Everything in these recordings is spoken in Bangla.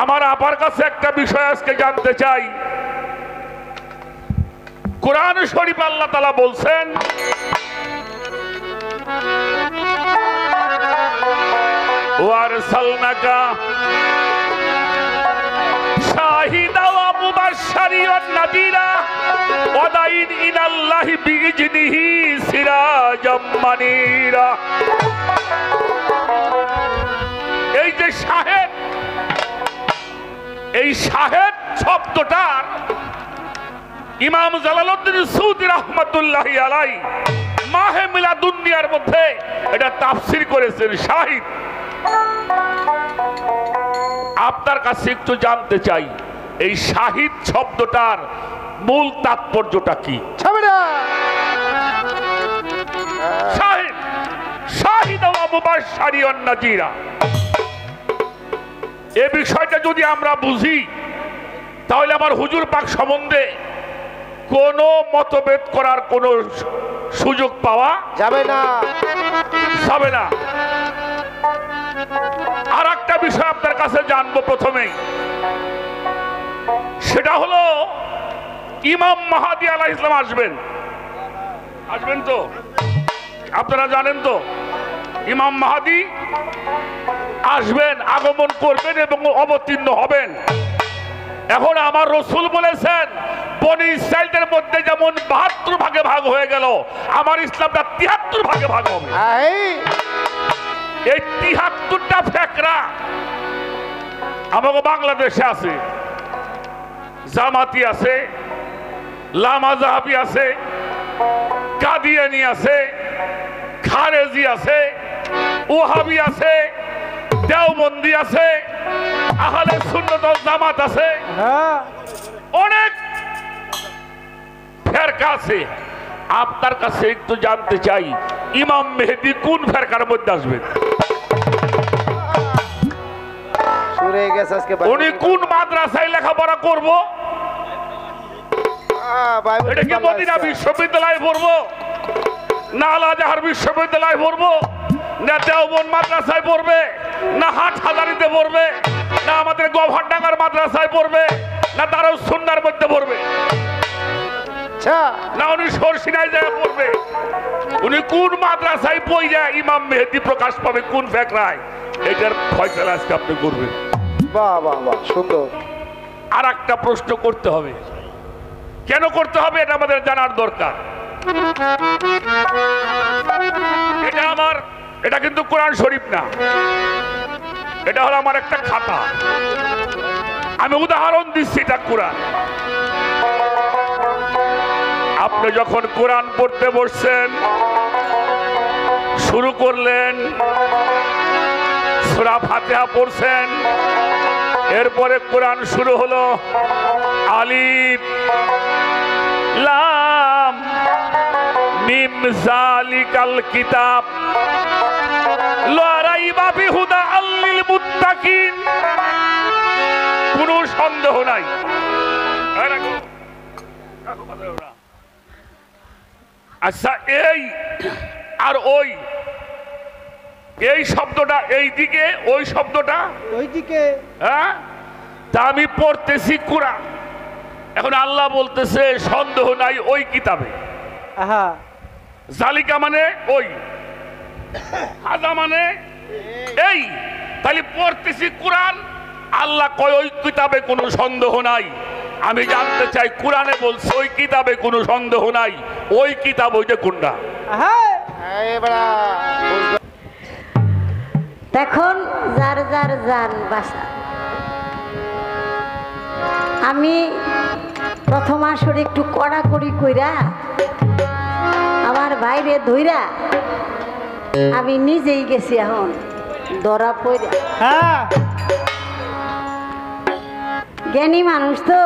আমার আপার কাছে একটা বিষয় আজকে জানতে চাই। কোরআন শরীফ আল্লাহ তাআলা বলছেন, ওয়ারসালনাকা শাহিদা ওয়া মুবাশশিরান ওয়া নাযীরা ওয়া দাঈন ইলাল্লাহি বিইজনিহি সিরাজাম মানীরা। এই যে শাহেদ, এই শাহেদ শব্দটার ইমাম জালালউদ্দিন সূদি রাহমাতুল্লাহি আলাইহি মাহে মিলাদুন্নিয়ার মধ্যে এটা তাফসীর করেছেন শাহিদ। আপনার কাছে একটু জানতে চাই, এই শাহিদ শব্দটার মূল তাৎপর্যটা কি? শাহিদ, শাহিদা ওয়া মুবাশশিরান ওয়া নাযীরা, এই বিষয়টা যদি আমরা বুঝি তাহলে আমার হুজুর পাক সম্বন্ধে কোনো মতভেদ করার কোনো সুযোগ পাওয়া যাবে না। আর একটা বিষয় আপনার কাছে জানবো প্রথমেই, সেটা হলো ইমাম মাহদী আলাইহিস সালাম আসবেন তো? আপনারা জানেন তো ইমাম মাহদী আসবেন, আগমন করবেন এবং অবতীর্ণ হবেন। এখন আমার রাসূল বলেছেন, বনি ইসরাইলদের মধ্যে যেমন ৭২ ভাগে ভাগ হয়ে গেল, আমার ইসলামটা ৭৩ ভাগে ভাগ হবে। এই ৭৩টা ফেকরা আমাদের বাংলাদেশে আছে। জামাতি আছে, লামাজাহাবি আছে, কাদিয়ানি আছে, খারেজি আছে, ওহাবি আছে, দেওবন্দি আছে, আহলে সুন্নাত ওয়াল জামাত আছে, অনেক ফেরকা আছে। আপনার কাছে একটু জানতে চাই, ইমাম মেহেদী কোন ফেরকার মধ্যে আসবেন? উনি কোন মাদ্রাসায় লেখাপড়া করব? এটা কি মদিনা বিশ্ববিদ্যালয়ে পড়বো, না আল আজহার বিশ্ববিদ্যালয়ে পড়বো, না দেওবন্দ মাদ্রাসায় পড়বে, না হাটহাজারীতে পড়বে, না আমাদের গভর্নডাঙ্গার মাদ্রাসায় পড়বে, না দারুস সুন্নাহর মধ্যে পড়বে, না উনি সরসিনায় যায় পড়বে? উনি কোন মাদ্রাসায় পড়ে ইমাম মেহেদী প্রকাশ পাবে, কোন ফেকরায়? এটার ফয়সালা আজকে আপনি করবেন। বাহ বাহ বাহ, সুন্দর। আর একটা প্রশ্ন করতে হবে, কেন করতে হবে এটা আমাদের জানার দরকার। এটা কিন্তু কোরআন শরীফ না, এটা হলো আমার একটা খাতা। আমি উদাহরণ দিচ্ছি, এটা কোরআন। আপনি যখন কোরআন পড়তে বসছেন, শুরু করলেন, সূরা ফাতিহা পড়ছেন, এরপরে কোরআন শুরু হলো, আলিফ লাম মিম যালিকাল কিতাব লা রাইবা ফিহি হুদাল লিল মুত্তাকিন। কোনো সন্দেহ নাই। আচ্ছা, এই আর ওই, এই শব্দটা এই দিকে, ওই শব্দটা ওই দিকে, হ্যাঁ? তা আমি পড়তেছি কোরআন, এখন আল্লাহ বলতেছে সন্দেহ নাই ওই কিতাবে। জালিকা মানে ওই, হাজা মানে এই। তাহলে পড়তেছি কোরআন, আল্লাহ কয় ওই কিতাবে কোনো সন্দেহ নাই। আমি জানতে চাই, কোরআনে বলছে ওই কিতাবে কোনো সন্দেহ নাই, ওই কিতাব ওইটা কোনটা? তখন যার যার জান বাসা। আমি প্রথম আসরে একটু কড়াকড়ি কইরা আমার ভাইরে ধইরা আমি নিজেই গেছি, এখন ধরা পড়া। জ্ঞানী মানুষ তো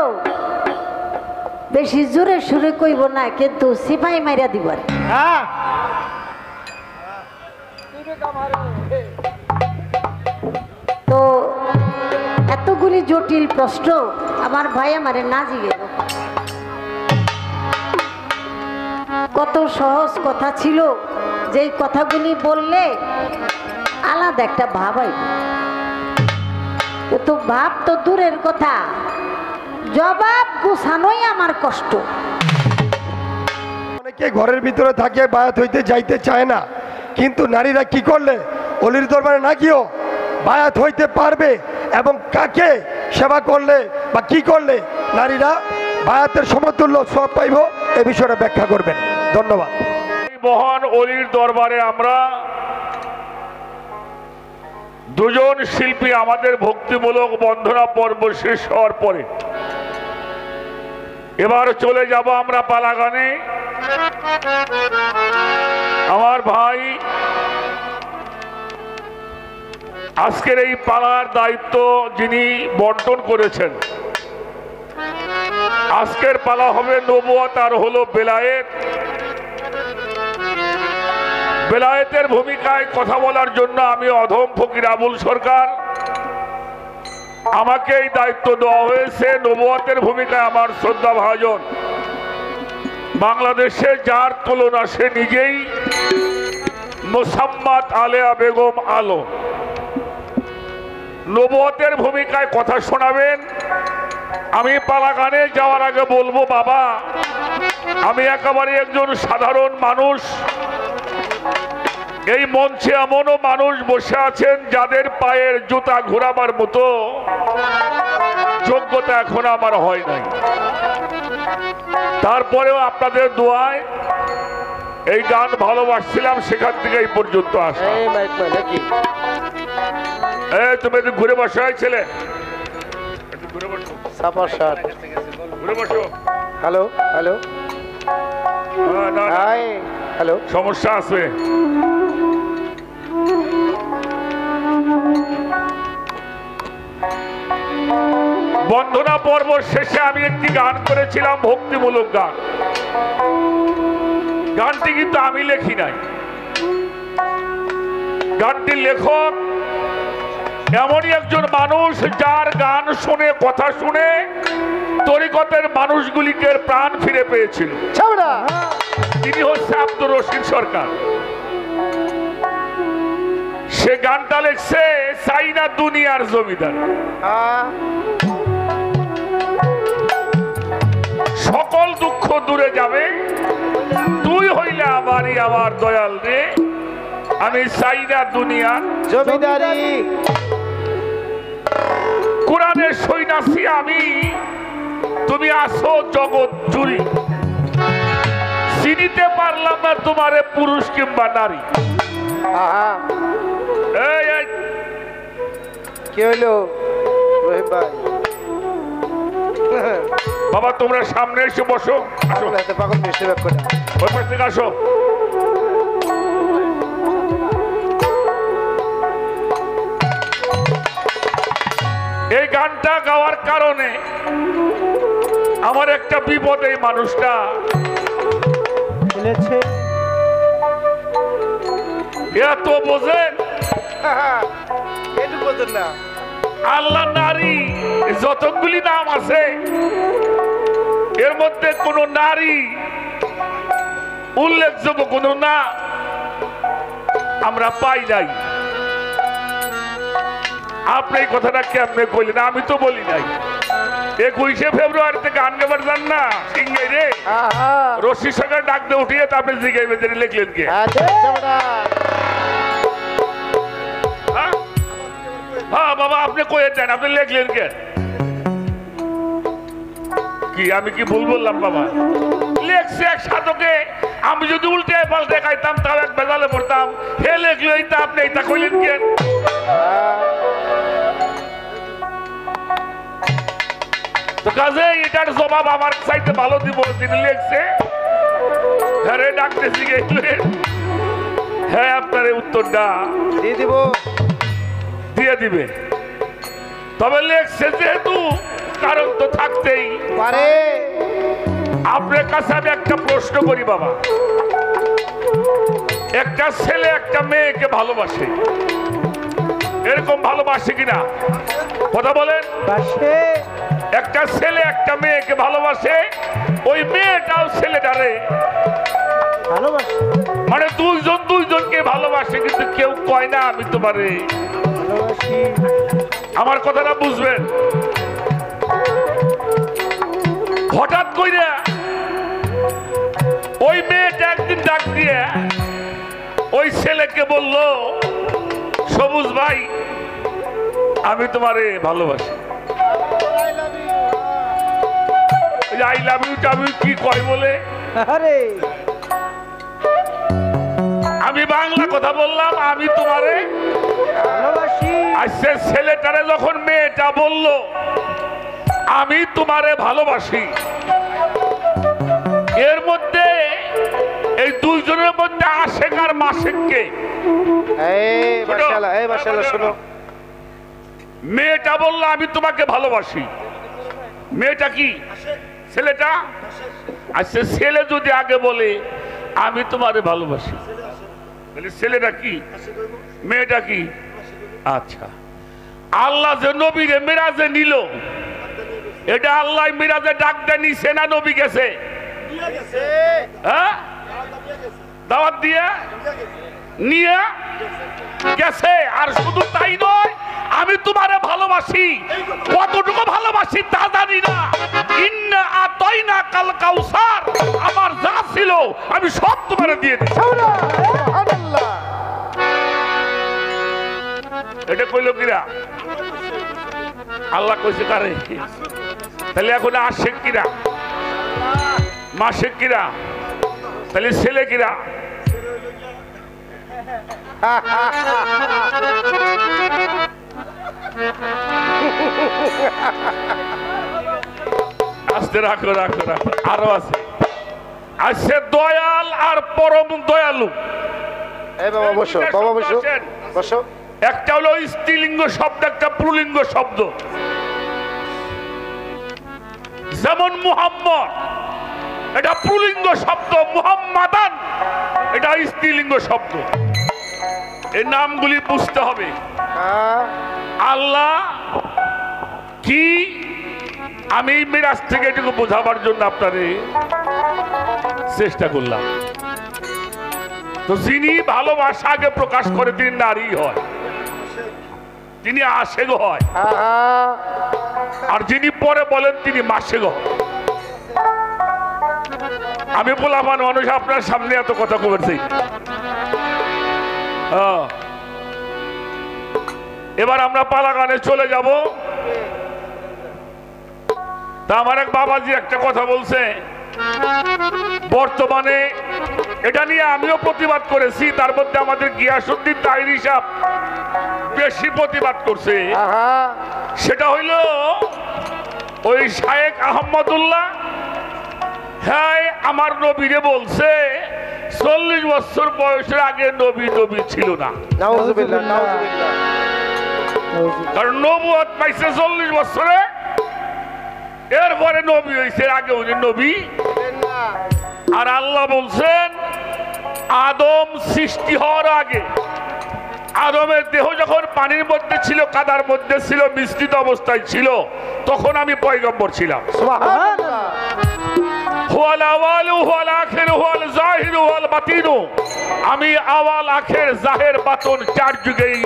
বেশি জোরে সুরে কইব না, কিন্তু সিপাই মাইরা দিব। তো এতগুলি জটিল প্রশ্ন আমার ভাই আমারে না জিজ্ঞেস, কত সহজ কথা ছিল, যেই কথাগুলি বললে আলাদা একটা ভাব হয়। তো ভাব তো দূরের কথা, জবাব গুছানোই আমার কষ্ট। অনেকে ঘরের ভিতরে থাকে, বায়াত হইতে যাইতে চায় না, কিন্তু নারীরা কি করলে অলির দরবারে না গিয়েও বায়াত হইতে পারবে, এবং কাকে সেবা করলে বা কি করলে নারীরা বায়াতের সমতুল্য সব পাইব, এ বিষয়টা ব্যাখ্যা করবেন। ধন্যবাদ। এই মহান অলির দরবারে আমরা দুজন শিল্পী আমাদের ভক্তিমূলক বন্দনা পর্ব শেষ হওয়ার পরে এবার চলে যাব আমরা পালা গানে। আমার ভাই আজকের এই পালার দায়িত্ব যিনি বন্টন করেছেন, আজকের পালা হবে নবুয়ত আর হলো বেলায়েত। বেলায়েতের ভূমিকায় কথা বলার জন্য আমি অধম ফকির আবুল সরকার, আমাকে এই দায়িত্ব দেওয়া হয়েছে। নবুয়তের ভূমিকায় আমার শ্রদ্ধা ভাজন, বাংলাদেশে যার তুলনা সে নিজেই, মোসাম্মত আলেয়া বেগম আলো। নবুয়তের ভূমিকায় কথা শোনাবেন। আমি পালা গানে যাওয়ার আগে বলবো, বাবা আমি একেবারে একজন সাধারণ মানুষ। এই মঞ্চে এমনও মানুষ বসে আছেন যাদের পায়ের জুতা ঘোরাবার মতো যোগ্যতা এখন আমার হয় নাই। তারপরেও আপনাদের দোয়ায় এই গান ভালোবাসছিলাম, সেখান থেকে এই পর্যন্ত আসা। তুমি একটু ঘুরে বসো, ছেলে একটু ঘুরে বসো, ঘুরে বসো। হ্যালো হ্যালো হাই হ্যালো, সমস্যা আছে? বন্দনা পর্ব শেষে আমি একটি গান করেছিলাম, ভক্তিমূলক গান। গানটি কিন্তু আমি লেখি নাই, গানটির লেখক এমনই একজন মানুষ যার গান শুনে, কথা শুনে তরিকতের মানুষগুলিকে প্রাণ ফিরে পেয়েছিল। তিনি হচ্ছে আব্দুর রশিদ সরকার। সে গানটা লেখছে চাই না দুনিয়ার জমিদার, সকল দুঃখ দূরে যাবে, তুই হইলে আমারই আমার দয়াল রে, আমি চাই না দুনিয়ার জমিদারি। কোরআনের সৈন্যাসী আমি, তুমি আসো জগৎ জুড়ি, চিনিতে পারলাম না তোমারে পুরুষ কিংবা নারী। কি হইলো রহিম ভাই? বাবা তোমরা সামনে এসে বসো, আসো পাগল মিষ্টি ব্যাগ করে ওই পাশ থেকে আসো। এই গানটা গাওয়ার কারণে আমার একটা বিপদ, এই মানুষটা ফেলেছে। এত বোঝেন একটু বোঝেন না, আল্লাহ নারী যতগুলি নাম আছে এর মধ্যে কোন নারী উল্লেখযোগ্য কোন না আমরা পাই নাই। আপনি এই কথাটা কেমনে কইলেন? আমি তো বলি নাই। 21শে ফেব্রুয়ারিতে গান গাবার যান না সিঙ্গাই রে, রশি সরকার ডাক দিয়ে উঠিয়ে তারপরে জিগাই বেঁধে লিখলেন কে? হ্যাঁ বাবা আপনি কয়ে দেন, আপনি লিখলেন কে? কি আমি কি ভুল বললাম বাবা? লেখছে এক সাধকে, আমি যদি উল্টে পাল্টে খাইতাম তাও এক বেজালে পড়তাম। হে লেখলো এইটা, আপনি এইটা কইলেন কেন? তো কাজে এটার জবাব আমার চাইতে ভালো দিব যিনি লেখছে। হ্যাঁ রে ডাকতেছি গেলেন, হ্যাঁ আপনার এই উত্তরটা দিয়ে দিব, দিয়ে দিবে। তবে লেখছে যেহেতু কারণ তো থাকতেই পারে। আপনার কাছে আমি একটা প্রশ্ন করি বাবা, একটা ছেলে একটা মেয়েকে ভালোবাসে, এরকম ভালোবাসে কিনা কথা বলেন? একটা ছেলে একটা মেয়েকে ভালোবাসে, ওই মেয়েটাও ছেলেটারে ভালোবাসে, মানে দুইজন দুইজনকে ভালোবাসে, কিন্তু কেউ কয় না আমি তোমারে ভালোবাসি। আমার কথাটা বুঝবেন। হঠাৎ কইরা ওই মেয়েটা একদিন ডাক দিয়ে ওই ছেলেকে বলল, সবুজ ভাই আমি তোমারে ভালোবাসি। আই লাভ ইউ টাবু কি কয় বলে, আরে আমি বাংলা কথা বললাম আমি তোমারে ভালোবাসি। আজকে ছেলেটারে যখন মেয়েটা বলল আমি তোমারে ভালোবাসি, এর মধ্যে এই দুইজনের মধ্যে আশেক আর মাসেককে। এই মাশাআল্লাহ, এই মাশাআল্লাহ শোনো। মেয়েটা বলল আমি তোমাকে ভালোবাসি। মেয়েটা কি? ছেলেটা। আচ্ছা ছেলে যদি আগে বলে আমি তোমারে ভালোবাসি, তাহলে ছেলেটা কি? মেয়েটা কি? আচ্ছা, আল্লাহ যে নবীরে মিরাজে নিল, এটা আল্লাহ মিরাজে ডাক দেয় নিছে না নবী গেছে? হ্যাঁ, দাওয়াত দিয়ে নিয়ে গেছে। আর শুধু তাই নয়, আমি তোমারে ভালোবাসি, কতটুকু ভালোবাসি তা জানি না। ইন্না আতাইনা কাল কাউসার, আমার যা ছিল আমি সব তোমারে দিয়ে দিই। সুবহানাল্লাহ। এটা কইল কিরা? আল্লাহ কইছে কারে? তাহলে এখন আশেক কিরা? মাসেক কিরা? তাহলে ছেলে কিরা? আস্তে রাখো রাখো রাখো, আরো আছে। আছে দয়াল আর পরম দয়ালু। এই বাবা বসো, বাবা বসো, বসো। একটা হলো স্ত্রীলিঙ্গ শব্দ, একটা পুল্লিঙ্গ শব্দ। যেমন মুহাম্মদ এটা পুল্লিঙ্গ শব্দ, মুহাম্মাদান এটা স্ত্রীলিঙ্গ শব্দ। এই নামগুলি বুঝতে হবে। আল্লাহ কি আমি মিরাজ থেকে এটুকু বোঝাবার জন্য আপনারে চেষ্টা করলাম। তো যিনি ভালোবাসা আগে প্রকাশ করে তিনি নারী হয়, তিনি আশেক হয়। আর যিনি পরে বলেন তিনি মাসেক হয়। আমি বললাম মানুষ আপনার সামনে এত কথা বলছি। এবার আমরা পালাগানে চলে যাব। তা আমার এক বাবাজি একটা কথা বলছে, বর্তমানে এটা নিয়ে আমিও প্রতিবাদ করেছি, তার মধ্যে আমাদের গিয়াসউদ্দিন তাহিরি সাহেব বেশি প্রতিবাদ করছে। সেটা হইল ওই শায়েখ আহমদুল্লাহ, হ্যাঁ আমার নবীরে বলছে 40 বছর বয়সের আগে নবী নবী ছিল না। নাউজুবিল্লাহ, নাউজুবিল্লাহ। কারণ নবুয়ত পাইছে 40 বছরে, এরপরে নবী হয়েছে, আগে উনি নবী। আর আল্লাহ বলছেন আদম সৃষ্টি হওয়ার আগে, আদমের দেহ যখন পানির মধ্যে ছিল, কাদার মধ্যে ছিল, মিশ্রিত অবস্থায় ছিল, তখন আমি পয়গম্বর ছিলাম। সুবহানাল্লাহ। হুয়াল আওয়ালু হুয়াল আখিরু হুয়াল জাহিরু হুয়াল বাতিনু, আমি আওয়াল আখের জাহের বাতন চার যুগেই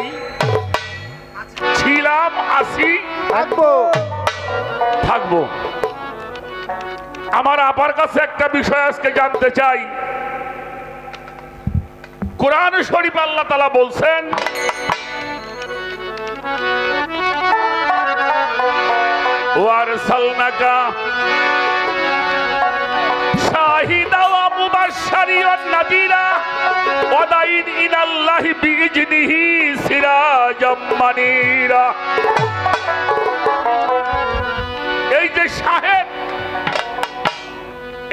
ছিলাম, আছি, থাকবো, থাকবো। আমার আপার কাছে একটা বিষয় আজকে জানতে চাই। কোরআন শরীফ আল্লাহ তাআলা বলছেন ওয়ারসালনাকা শাহিদা ওয়া মুবাশশিরান ওয়া নাযীরা ওয়া দাঈন ইলাল্লাহি বিইজনিহি সিরাজাম মানীরা। এই যে শাহেদ,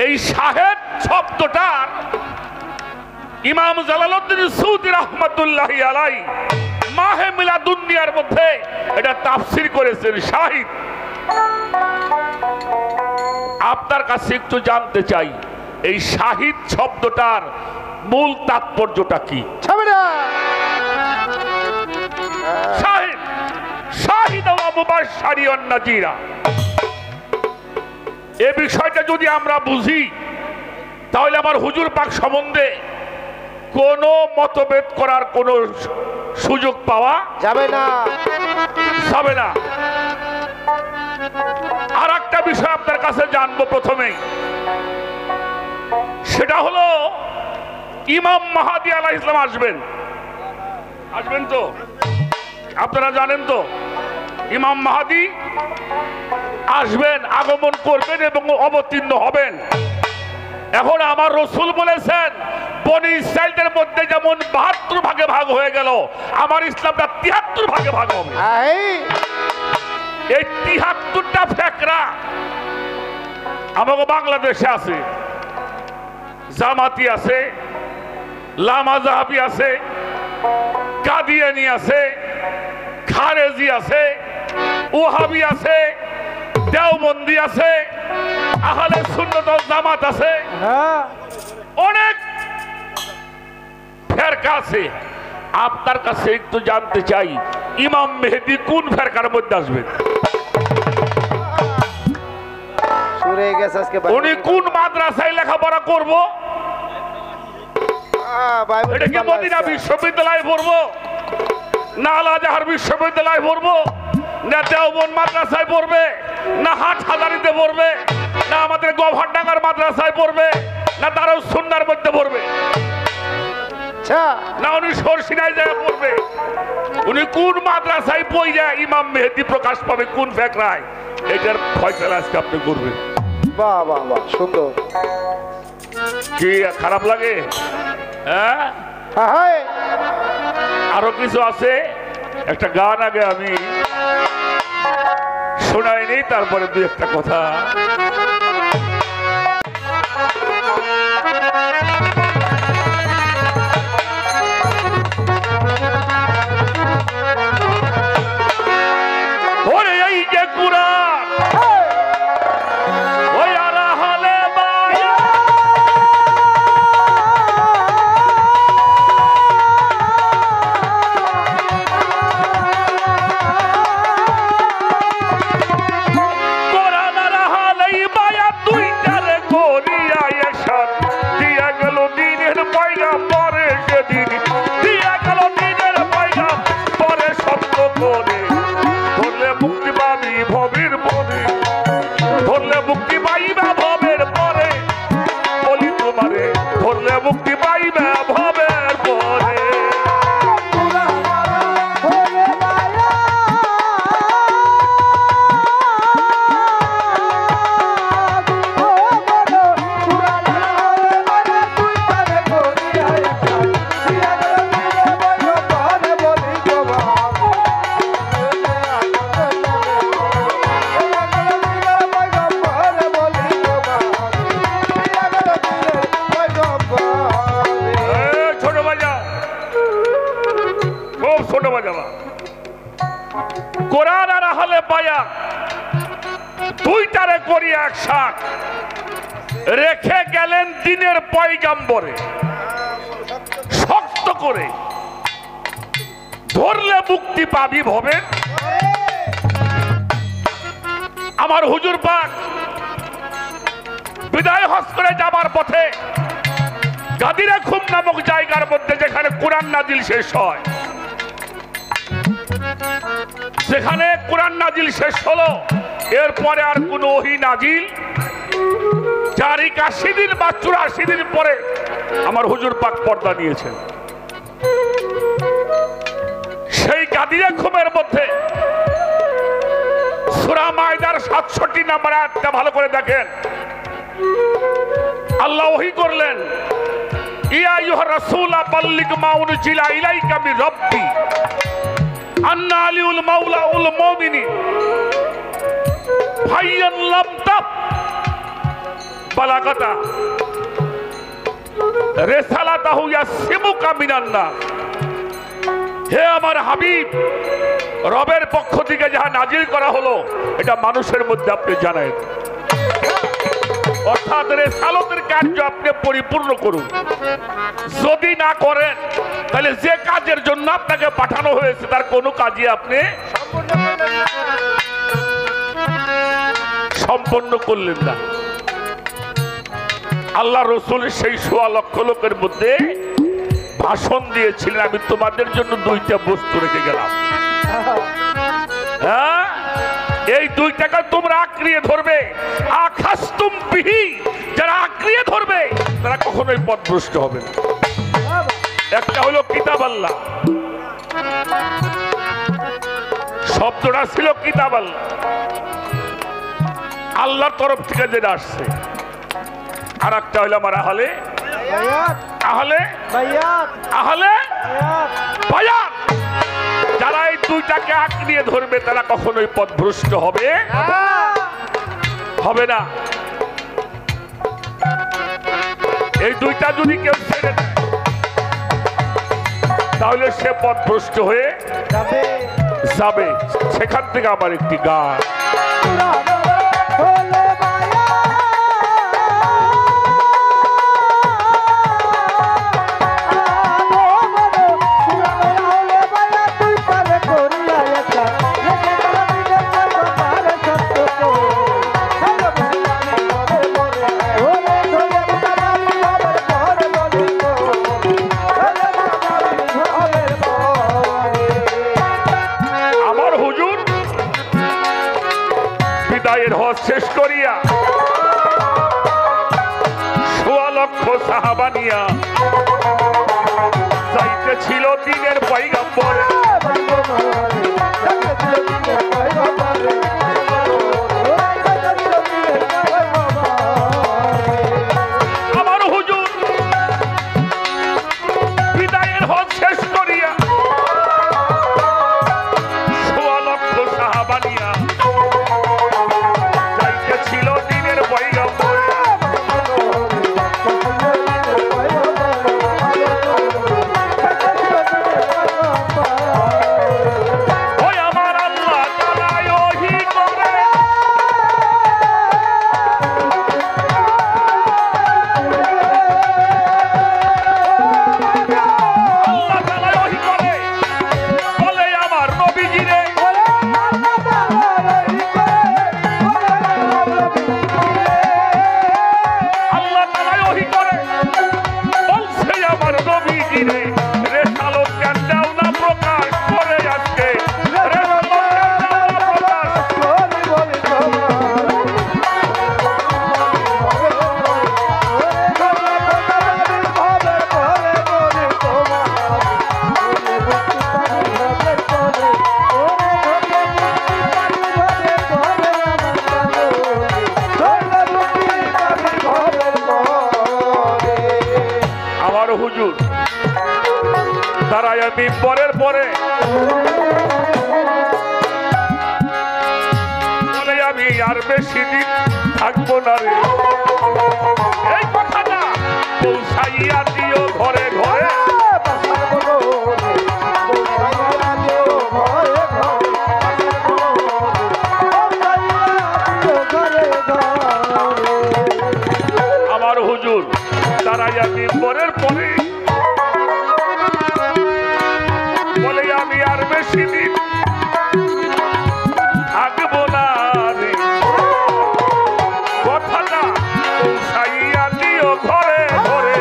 এই শাহেদ শব্দটার ইমাম জালালউদ্দিন সূদি রাহমাতুল্লাহি আলাইহি মাহে মিলাদুন্নিয়ার মধ্যে এটা তাফসীর করেছেন শাহিদ। আপনার কাছে একটু জানতে চাই এই শাহিদ শব্দটার মূল তাৎপর্যটা কি? শাহিদ, শাহিদা ওয়া মুবাশশিরান ওয়া নাযীরা, এই বিষয়টা যদি আমরা বুঝি তাহলে আমার হুজুর পাক সম্বন্ধে কোনো মতভেদ করার কোনো সুযোগ পাওয়া যাবে না। যাবে না। আর একটা বিষয় আপনার কাছে জানবো প্রথমেই, সেটা হলো ইমাম মাহাদি আলাইহিস সালাম আসবেন। আসবেন তো? আপনারা জানেন তো ইমাম মাহাদি আসবেন, আগমন করবেন এবং অবতীর্ণ হবেন। এখন আমার রাসূল বলেছেন বনি ইসরাইলদের মধ্যে যেমন 72 ভাগে ভাগ হয়ে গেল, আমার ইসলামটা 73 ভাগে ভাগ হবে। এই 73টা ফেকরা আমাকে বাংলাদেশে আছে। জামাতি আছে, লামাজাহাবি আছে, কাদিয়ানি আছে, খারেজি আছে, ওহাবি আছে, দেওবন্দি আছে, আহলে সুন্নাত ওয়াল জামাত আছে, অনেক ফেরকা আছে। আপনার কাছে একটু জানতে চাই ইমাম মেহেদী কোন ফেরকার মধ্যে আসবেন? উনি কোন মাদ্রাসায় লেখাপড়া করব? এটা কি মদিনা বিশ্ববিদ্যালয়ে পড়বো, না আল আজহার বিশ্ববিদ্যালয়ে পড়বো, না দেওবন্দ মাদ্রাসায় পড়বে, না হাটহাজারীতে পড়বে, না আমাদের গভর্নডাঙ্গার মাদ্রাসায় পড়বে, না দারুস সুন্নাহর মধ্যে পড়বে, না উনি সরসিনায় যায় পড়বে? উনি কোন মাদ্রাসায় পড়ে ইমাম মেহেদী প্রকাশ পাবে, কোন ফেকরায়? এটার ফয়সালা আজকে আপনি করবেন। বাহ বাহ বাহ, সুন্দর। কি খারাপ লাগে? হ্যাঁ, আরো কিছু আছে। একটা গান আগে আমি শোনাইনি, তারপরে দুই একটা কথা। ওরে এই যে কুরআন ওই আরাহালে বায়া কোরআন আরাহালে বায়া দুইটারে করিয়া একসাথ দিয়া গেল দিনের পয়গাম্বরে, সেদিন দিয়া গেল দিনের পয়গাম্বরে সত্য করে। ধরলে মুক্তি পাবি ভবের পরে, ধরলে মুক্তি পাইবা ভবের পরে, বলি তোমারে ধরলে মুক্তি পাইবা ভবের পরে। কোরআন আর আহলে বায়াত দুইটারে করি একসাথ রেখে গেলেন দিনের পয়গাম্বরে, শক্ত করে ধরলে মুক্তি পাবি ভবের। আমার হুজুর পাক বিদায় হজ করে যাবার পথে গাদিরা খুম নামক জায়গার মধ্যে যেখানে কোরআন নাজিল শেষ হয়, সেখানে কোরআন নাজিল শেষ হলো, এরপরে আর কোন ওহী নাজিল 80 দিন বা 84 দিন পরে আমার হুজুর পাক পর্দা দিয়েছেন। সেই গাদিরা খুমের মধ্যে সূরা মায়দার 67 নম্বর আয়াতটা ভালো করে দেখেন। আল্লাহ ওহী করলেন, ইয়া আইয়ুহার রাসূল বাল্লিগ মা উনজিলা ইলাইকা মির রাব্বি আন্না আলিউল মাওলা উল মুমিনিন ফাইয়ান লাম তাব বালাগাতা রিসালাতাহু ইয়াসিমুকা মিনান নাস। হে আমার হাবিব, রবের পক্ষ থেকে যাহা নাজিল করা হলো এটা মানুষের মধ্যে আপনি জানান, অর্থাৎ রিসালাতের কার্য আপনি পরিপূর্ণ করুন। যদি না করেন তাহলে যে কাজের জন্য আপনাকে পাঠানো হয়েছে তার কোনো কাজই আপনি সম্পন্ন করলেন না। আল্লাহ রসুলের সেই 1.25 লক্ষ লোকের মধ্যে ভাষণ দিয়েছিলেন, আমি তোমাদের জন্য 2টা বস্তু রেখে গেলাম। হ্যাঁ, এই দুইটাকে তোমরা আঁকড়িয়ে ধরবে। আখাস্তুম বিহি, যারা আঁকড়িয়ে ধরবে তারা কখনোই পথভ্রষ্ট হবে না। একটা হলো কিতাব আল্লাহ, শব্দটা ছিল কিতাব আল্লাহ, আল্লাহর তরফ থেকে যেটা আসছে। আর একটা হলো আমার আহলে আহলে আহলে বায়াত। যারা এই দুইটাকে আঁকড়িয়ে ধরবে তারা কখনোই পথভ্রষ্ট হবে না। এই দুইটা যদি কেউ ছেড়ে দেয় তাহলে সে পথভ্রষ্ট হয়ে যাবে। সেখান থেকে আবার একটি গান। শেষ করিয়া ১৬ লক্ষ সাহাবা নিয়া যাইতেছিল দিনের পয়গম্বর। আমার হুজুর বিদায়ের হজ শেষ করিয়া ১৬ লক্ষ সাহাবা নিয়া ছিল দিনের পয়গম্বর। ওই আমার আল্লাহ তাআলা ওহী করে, আল্লাহ তাআলা ওহী করে বলে আমার নবীজিরে হুজুর দাঁড়ায় মিম্বরের পরে বলে আমি আর বেশি দিন থাকবো না রে। এই কথাটা পৌঁছাইয়া দিও ঘরে ঘরে। আমার হুজুর দাঁড়াইয়া মিম্বরের পরে বলে আমি আর বেশি দিন থাকবো না রে। কথাটা পৌঁছাইয়া দিও ঘরে ঘরে।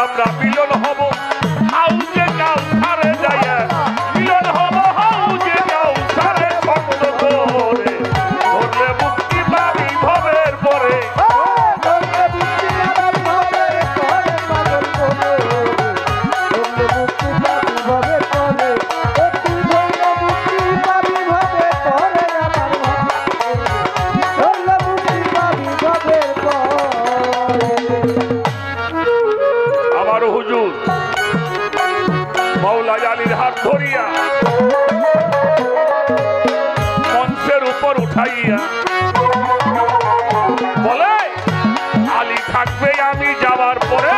আমরা মিলন হব হাউজে কাউসারে যাইয়া, মিলন হব হাউজে কাউসারে শব্দ করে। ধরলে মুক্তি পাবি ভবের পরে। আমার হুজুর মাওলা আলীর হাত ধরিয়া মঞ্চের উপর উঠাইয়া বলে আলী থাকবে আমি যাবার পরে।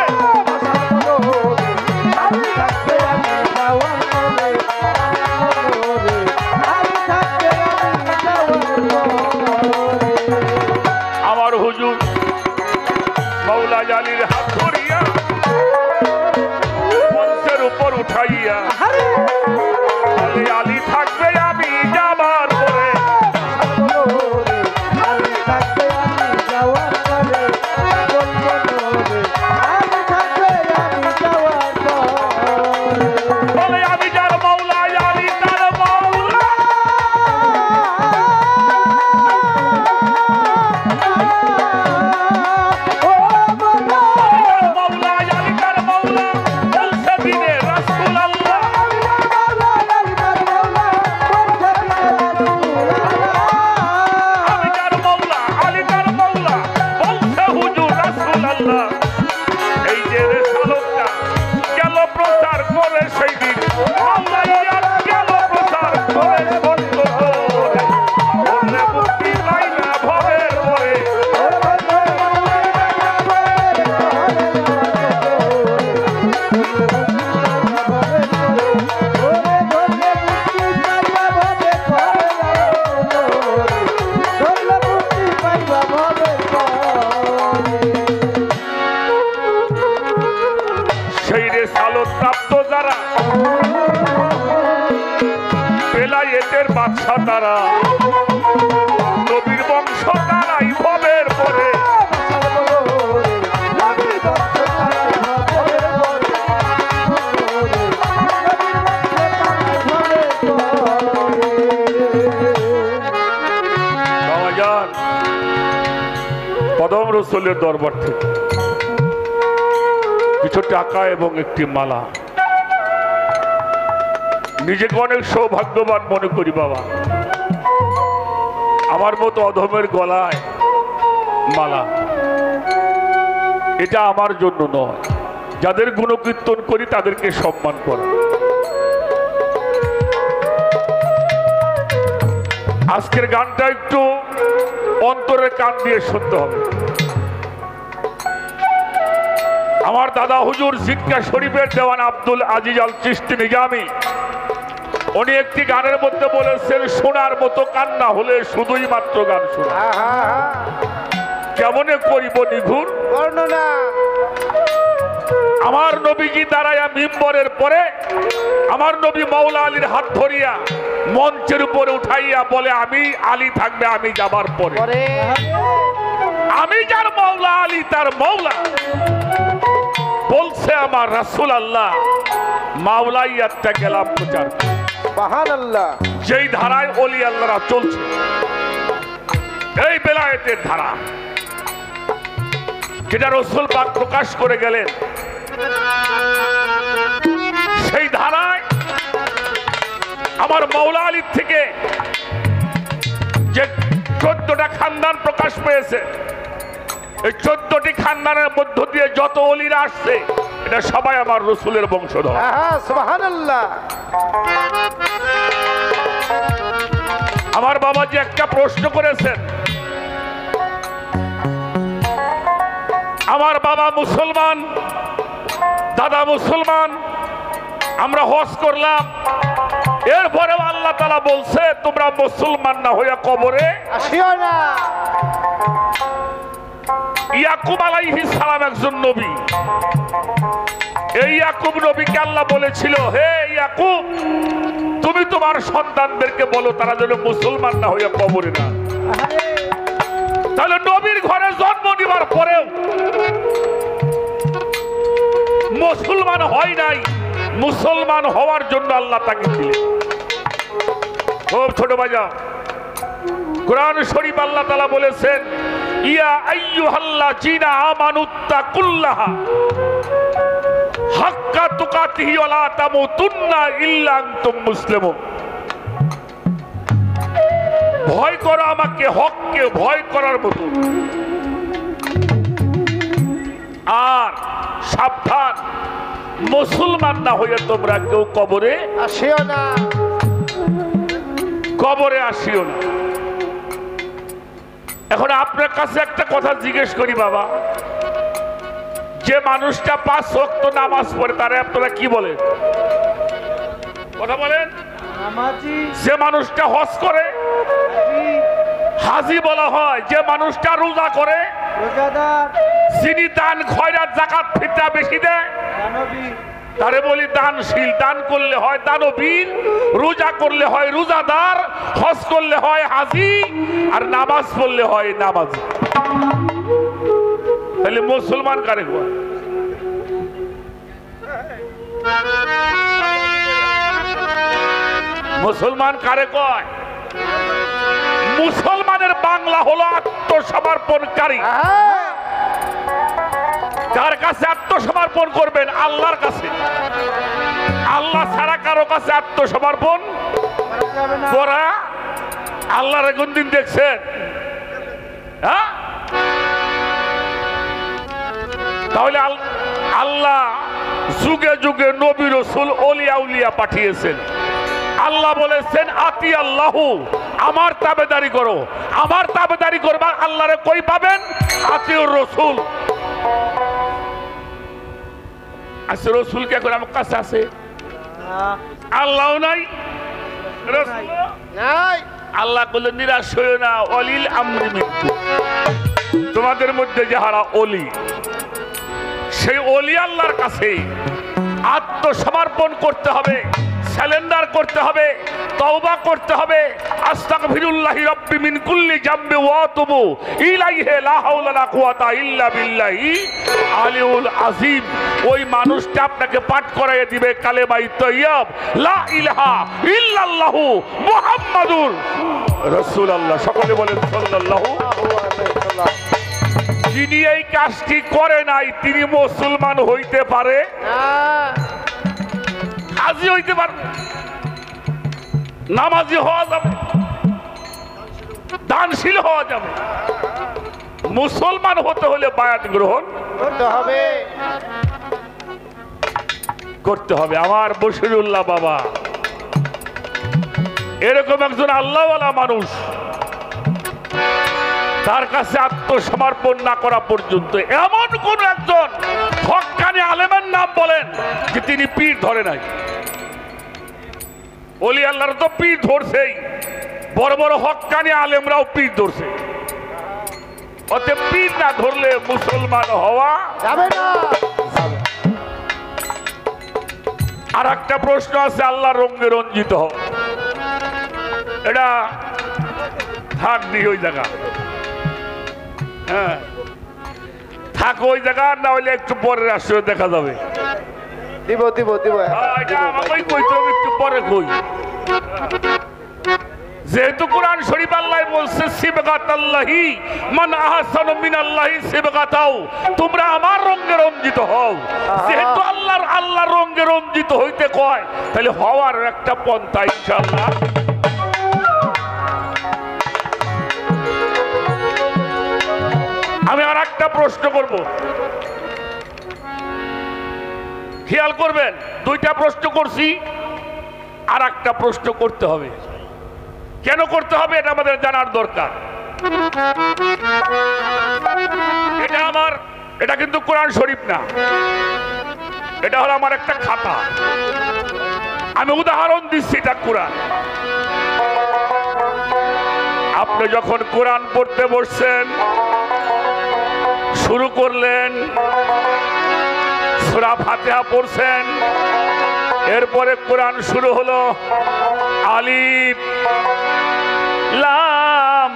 উঠাইয়া বলে আলী থাকবে আমি যাবার পরে বলে আমি যার মৌলা আলী তার মৌলা মৌলা আলী তার মৌলা বলছে দিনে রাসূল আল্লাহ আমি যার মৌলা আলী তার মৌলা বলছে হুজুর রাসূল আল্লাহ এই যে রেসালতটা গেল প্রচার করে সেই দিন আল্লাহ গেল প্রচার করে সত্য করে বললে মুক্তি পাই না ভবের পরে সেই রেসালত প্রাপ্ত যারা বেলায়েতের বাদশা তারা নবীর বংশ তারাই ভবের পরে বাবাজান কদম রসুলের দরবার থেকে কিছু টাকা এবং একটি মালা নিজেকে অনেক সৌভাগ্যবান মনে করি বাবা আমার মতো অধমের গলায় মালা এটা আমার জন্য নয় যাদের গুণকীর্তন করি তাদেরকে সম্মান করা আজকের গানটা একটু অন্তরের কান দিয়ে শুনতে হবে আমার দাদা হুজুর জিক্কা শরীফের দেওয়ান আব্দুল আজিজ আল চিশতি নিজামি উনি একটি গানের মধ্যে বলেছেন শোনার মতো কান্না হলে শুধুই মাত্র গান শোনা কেমনে করিব নিঘুর বর্ণনা আমার নবীজি দাঁড়াইয়া মিম্বরের পরে আমার নবী মাওলা আলীর হাত ধরিয়া মঞ্চের উপরে উঠাইয়া বলে আমি আলী থাকবে আমি যাবার পরে আমি যার মাওলা আলী তার মাওলা বলছে আমার রাসূল আল্লাহ মাওলাইয়াতটা গেলাম প্রচার সুবহানাল্লাহ যেই ধারায় ওলি আল্লাহরা চলছে এই বেলায়েতের ধারা যেটা রাসূল পাক প্রকাশ করে গেলেন সেই ধারায় আমার মাওলা আলীর থেকে যে 14টা খানদান প্রকাশ পেয়েছে এই 14টি খানদানের মধ্য দিয়ে যত ওলিরা আসছে এটা সবাই আমার রাসূলের বংশধর সুবহানাল্লাহ আমার বাবাজি একটা প্রশ্ন করেছেন আমার বাবা মুসলমান দাদা মুসলমান আমরা হজ করলাম এরপরেও আল্লাহ তাআলা বলছে তোমরা মুসলমান না হইয়া কবরে আসিও না ইয়াকুব আলাইহিস সালাম একজন নবী এই ইয়াকুব নবীকে আল্লাহ বলেছিল হে ইয়াকুব তুমি তোমার সন্তানদেরকে বলো তারা যেন মুসলমান না হইয়া কবরে না তাহলে নবীর ঘরে জন্ম নেবার পরেও মুসলমান হয় নাই মুসলমান হওয়ার জন্য আল্লাহ তাকে দিলেন খুব ছোট বাজা কোরআন শরীফ আল্লাহ তাআলা বলেছেন ইয়া আইয়ুহাল্লাযীনা আমানুত্তাকুল্লাহা হাক্কা তুকাতিহি ওয়া লা তামুতুন্না ইল্লা আনতুম মুসলিমুন ভয় করো আমাকে হককে ভয় করার মতো আর সাবধান মুসলমান না হয়ে তোমরা কেউ কবরে আসিও না কবরে আসিও না এখন আপনার কাছে একটা কথা জিজ্ঞেস করি বাবা যে মানুষটা 5 ওয়াক্ত নামাজ পড়ে তারে আপনারা কি বলেন কথা বলেন যে মানুষটা হজ করে হাজি বলা হয় যে মানুষটা রোজা করে যিনি দান খয়রাত যাকাত ফিতরা বেশি দেয় তারে বলি দানশীল। দান করলে হয় দানবীর, রোজা করলে হয় রোজাদার, হজ করলে হয় হাজি, আর নামাজ পড়লে হয় নামাজি। তাহলে মুসলমান কারে কয়? মুসলমান কারে কয়? মুসলমানের বাংলা হলো আত্মসমর্পণকারী। যার কাছে আত্মসমর্পণ করবেন? আল্লাহর কাছে। আল্লাহ ছাড়া কারো কাছে আত্মসমর্পণ করা। আল্লাহর কোনদিন দেখছেন? হ্যাঁ, তাহলে আল্লাহ যুগে যুগে নবী রাসূল ওলিয়া উলিয়া পাঠিয়েছেন। আল্লাহ বলেছেন আতি আল্লাহু, আমার তাবেদারি করো। আমার তাবেদারি করবা আল্লাহরে কই পাবেন? আতিউর রাসূল। আচ্ছা, রাসূল কে করে আমার কাছে আছে? আল্লাহও নাই, রাসূল নাই। আল্লাহ বলে নিরাশ হইও না, অলিল আমরি মিনকুম। তোমাদের মধ্যে যাহারা অলি, সেই অলি আল্লাহর কাছে আত্মসমর্পণ করতে হবে, স্যালেন্ডার করতে হবে, তওবা করতে হবে। আস্তাগফিরুল্লাহি রাব্বি মিন কুল্লি জামবি ওয়া আতুবু ইলাইহি লা হাওলা ওয়া লা কুওয়াতা ইল্লা বিল্লাহি আলিউল আযীম। ওই মানুষটা আপনাকে পাঠ করাইয়ে দিবে কালেমায়ে তাইয়্যিব, লা ইলাহা ইল্লাল্লাহু মুহাম্মাদুর রাসূলুল্লাহ। সকলে বলেন সাল্লাল্লাহু আলাইহি ওয়াসাল্লাম। যিনি এই কাজটি করে নাই তিনি মুসলমান হইতে পারে না, হাজি হইতে পারবে, নামাজি হওয়া যাবে, দানশীল হওয়া যাবে। মুসলমান হতে হলে বায়াত গ্রহণ করতে হবে, করতে হবে। আমার বশিরুল্লাহ বাবা এরকম একজন আল্লাহওয়ালা মানুষ, তার কাছে আত্মসমর্পণ না করা পর্যন্ত এমন কোন একজন হক্কানি আলেমের নাম বলেন যে তিনি পীর ধরে নাই। ওলি আল্লাহর তো পীর ধরছেই, বড় বড় হক্কানি আলেমরাও পীর ধরছে। অতএব পীর না ধরলে মুসলমান হওয়া যাবে না। আর একটা প্রশ্ন আছে, আল্লাহর রঙে রঞ্জিত হও, এটা থাকবি ওই জায়গা। হ্যাঁ, থাকো ওই জায়গা, না হইলে একটু পরে রাষ্ট্রীয় দেখা যাবে। দিব দিব দিব, এটা আমাকে কইতে হবে, একটু পরে কই। যেহেতু কোরআন শরীফ আল্লাহ বলছে সিবগাতাল্লাহি মান আহসানু মিনাল্লাহি সিবগাতাও, তোমরা আমার রঙে রঞ্জিত হও। যেহেতু আল্লাহর রঙে রঞ্জিত হইতে কয়, তাহলে হওয়ার একটা পন্থা ইনশাআল্লাহ। আমি আর একটা প্রশ্ন করব, খেয়াল করবেন। দুইটা প্রশ্ন করছি, আর একটা প্রশ্ন করতে হবে। কেন করতে হবে এটা আমাদের জানার দরকার। এটা কিন্তু কোরআন শরীফ না, এটা হলো আমার একটা খাতা। আমি উদাহরণ দিচ্ছি, এটা কোরআন। আপনি যখন কোরআন পড়তে বসছেন, শুরু করলেন, সূরা ফাতিহা পড়ছেন, এরপরে কোরআন শুরু হলো আলিফ লাম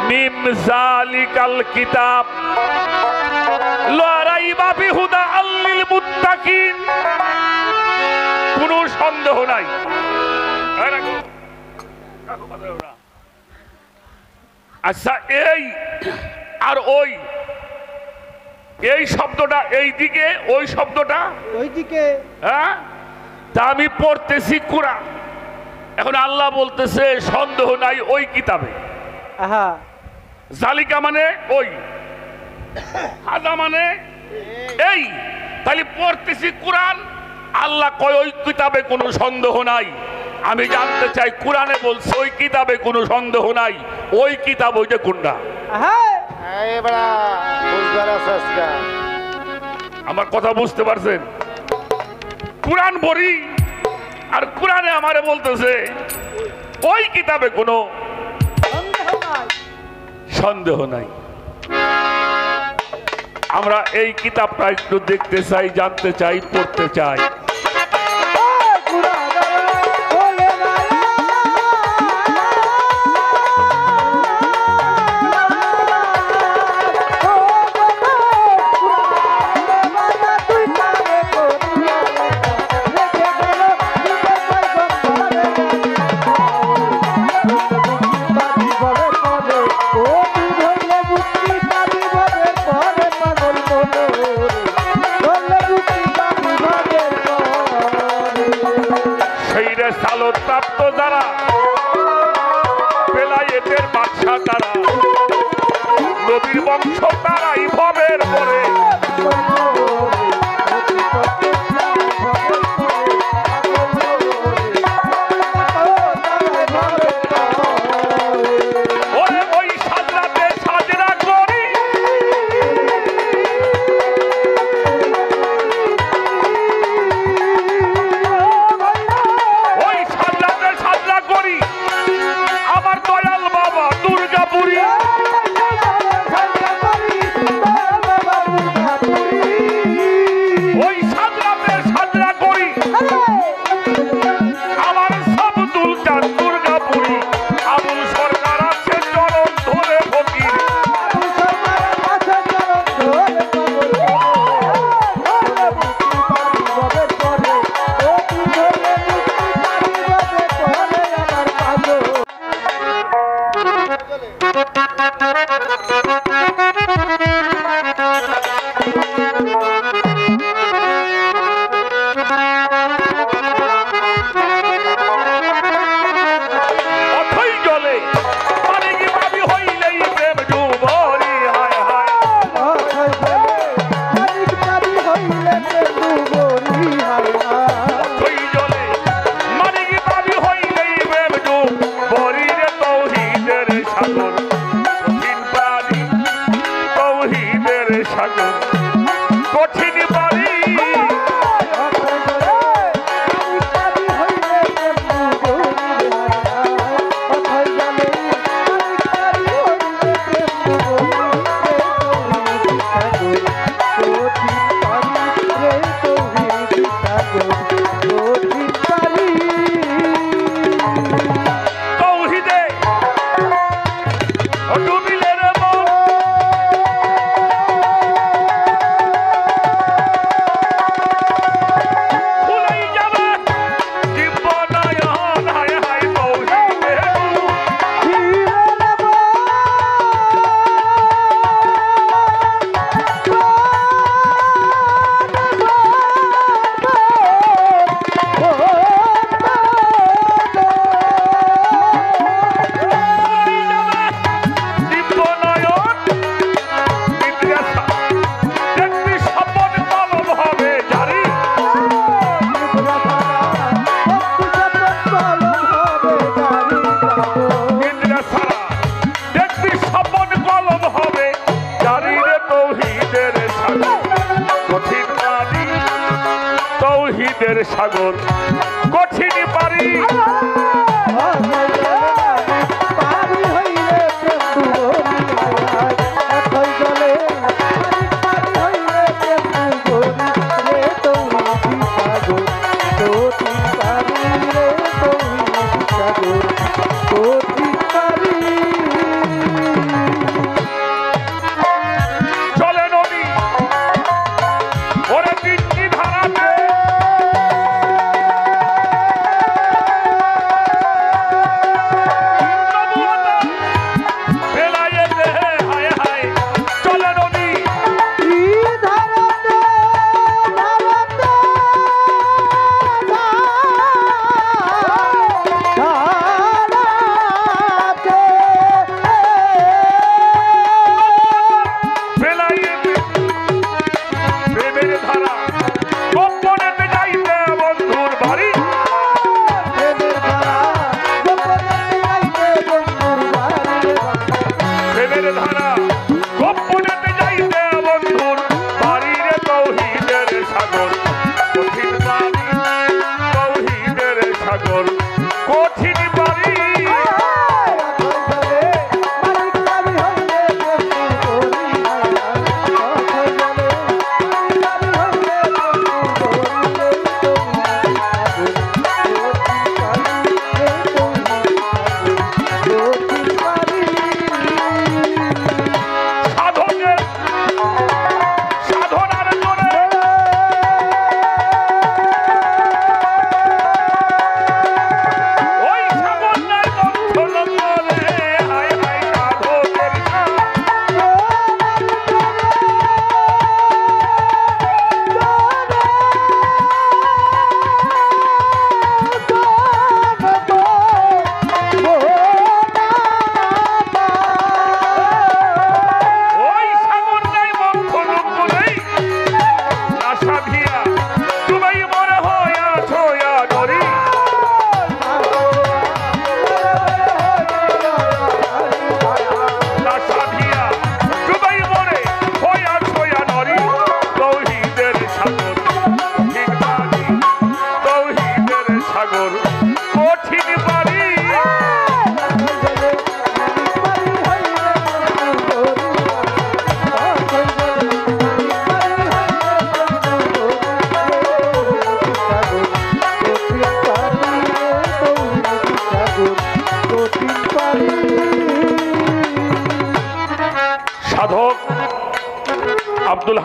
মিম যালিকাল কিতাব লা রাইবা ফিহি হুদাল লিল মুত্তাকিন। কোনো সন্দেহ নাই। আচ্ছা, এই আর ওই, এই শব্দটা এই দিকে, ওই শব্দটা ওই দিকে। হ্যাঁ, তা আমি পড়তেছি কোরআন। এখন আল্লাহ বলতেছে সন্দেহ নাই ওই কিতাবে। জালিকা মানে ওই, হাদা মানে এই। তাহলে পড়তেছি কোরআন, আল্লাহ কয় ওই কিতাবে কোনো সন্দেহ নাই। আমি জানতে চাই, কোরআনে বলছে ওই কিতাবে কোনো সন্দেহ নাই, ওই কিতাব ওইটা কোনটা? আমার কথা বুঝতে পারছেন? কোরআন পড়ি, আর কোরআনে আমারে বলতেছে ওই কিতাবে কোনো সন্দেহ নাই। আমরা এই কিতাবটা একটু দেখতে চাই, জানতে চাই, পড়তে চাই। প্রাপ্ত যারা বেলায়েতের বাদশা তারা নবীর বংশ তারাই ভবের পরে ওই সাজরাতে সাজরা করি আমার দয়াল বাবা দুর্গাপুরী ওই সাজরাতে সাজরা করি আমার সব দুলচার দুর্গাপুরী আবুল সরকার আছে চরণ ধরে ফকির কঠিন বাড়ি তৌহিদে ডুবিলে রে মন খুলেই যাবে জীবনায়ন হায় হায় তৌহিদে তৌহিদের সাগর কঠিন পারি চলে নদী ওরে বৃষ্টি ধারাতে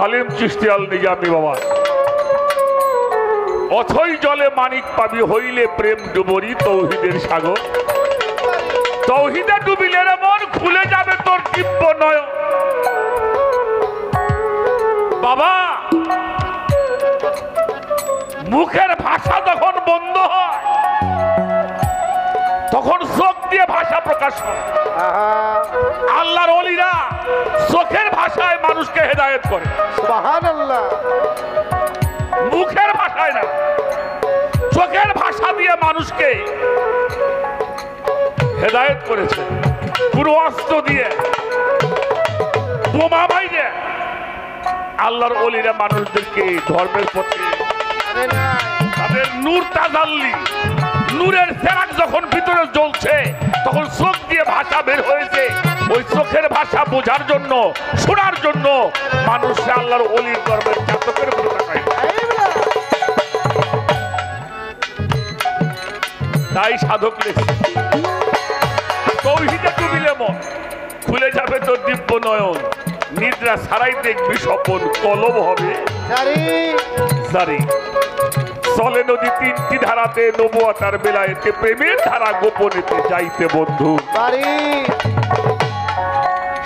হালিম চিশতিয়াল নিজামি বাবা। অথই জলে মানিক পাবি হইলে প্রেম ডুবরি তৌহিদের সাগর। তৌহিদে ডুবিলে রে মন খুলে যাবে তোর দিব্য নয়ন। বাবা মুখের ভাষা যখন বন্ধ হয় তখন চোখ দিয়ে ভাষা প্রকাশ হয়। আল্লাহর ওলিরা চোখের ভাষায় মানুষকে হেদায়েত করে, সুবহানাল্লাহ। মুখের ভাষায় না, চোখের ভাষা দিয়ে মানুষকে হেদায়েত করেছে। পুরো অস্ত্র দিয়ে, বোমা বাইরে আল্লাহর ওলিরা মানুষদেরকে ধর্মের পথে তাদের নূর তাজাল্লি, নূরের চেরাগ যখন ভিতরে জ্বলছে তখন চোখ দিয়ে ভাষা বের হয়েছে। ওই চোখের ভাষা বোঝার জন্য, শোনার জন্য মানুষ আল্লাহর ওলির ধর্মের জাতকের উপর তাকায়। তাই সাধক লেখে তৌহিদে ডুবিলে মন খুলে যাবে তোর দিব্য নয়ন। নিদ্রা ছাড়াই দেখবি স্বপন কলম হবে জারি। চলে নদী তিনটি ধারাতে, নবুয়াতার বেলায়েতে, প্রেমের ধারা গোপনেতে যাইতে বন্ধু।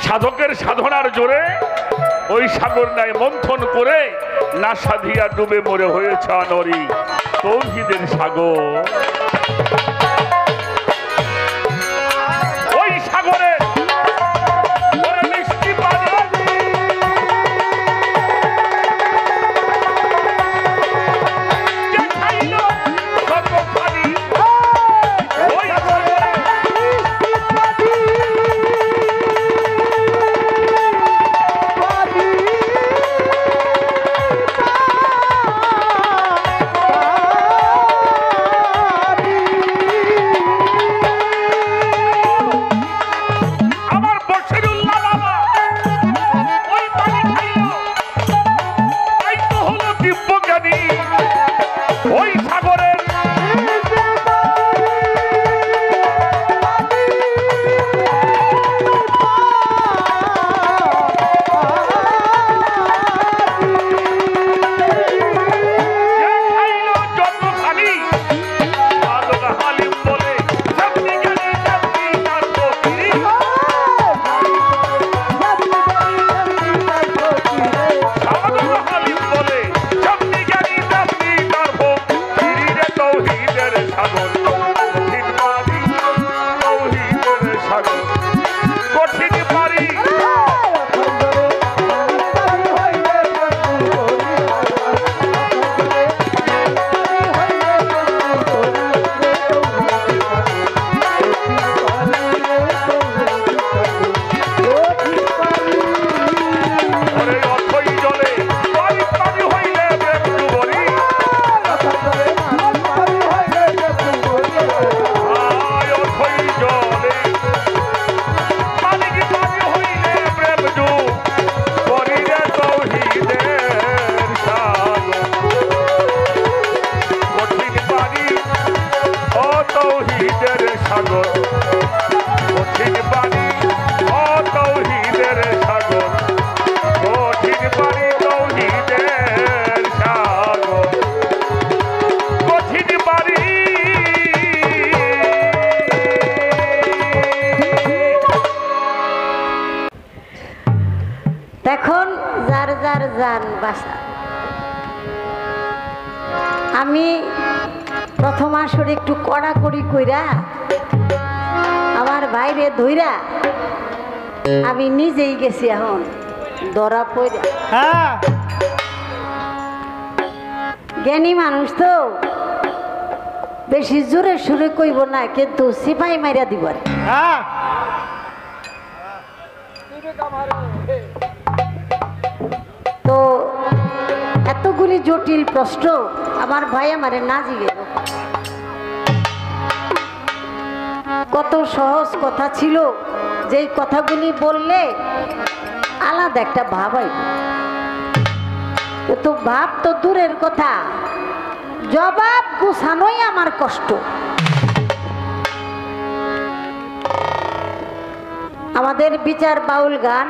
সাধকের সাধনার জোরে ওই সাগর নাই মন্থন করে না সাধিয়া ডুবে মরে হয়েছে আনরি তৌহিদের সাগর। ওই সাগরে মিষ্টি পানি এখন যার যার যান বাসা। আমি প্রথম আসরে একটু কড়াকড়ি কইরা আমার বাইরে ধইরা আমি নিজেই গেছি এখন ধরা পড়া। জ্ঞানী মানুষ তো বেশি জোরে সুরে কইব না, কিন্তু সিপাই মাইরা দিব। তো এতগুলি জটিল প্রশ্ন আমার ভাই আমারে না জিজ্ঞেস। কত সহজ কথা ছিল, যেই কথাগুলি বললে আলাদা একটা ভাব আইব। তো ভাব তো দূরের কথা, জবাব গুছানোই আমার কষ্ট। আমাদের বিচার বাউল গান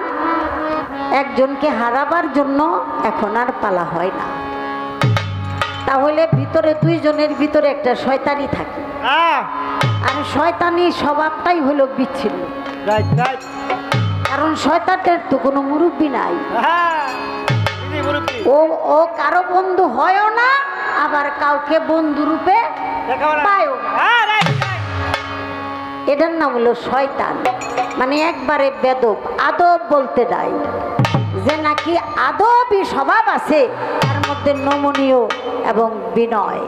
একজনকে হারাবার জন্য এখন আর পালা হয় না। তাহলে ভিতরে দুইজনের ভিতরে একটা শয়তানি থাকে, আর শয়তানি স্বভাবটাই হলো বিচ্ছিন্ন। কারণ শয়তানের তো কোনো মুরব্বী নাই, ও ও কারো বন্ধু হয়ও না, আবার কাউকে বন্ধু রূপে পায়ও না। এটার নাম হলো শয়তান, মানে একবারে বেদব। আদব বলতে নাই, যে নাকি আদবই স্বভাব আছে তার মধ্যে নমনীয় এবং বিনয়।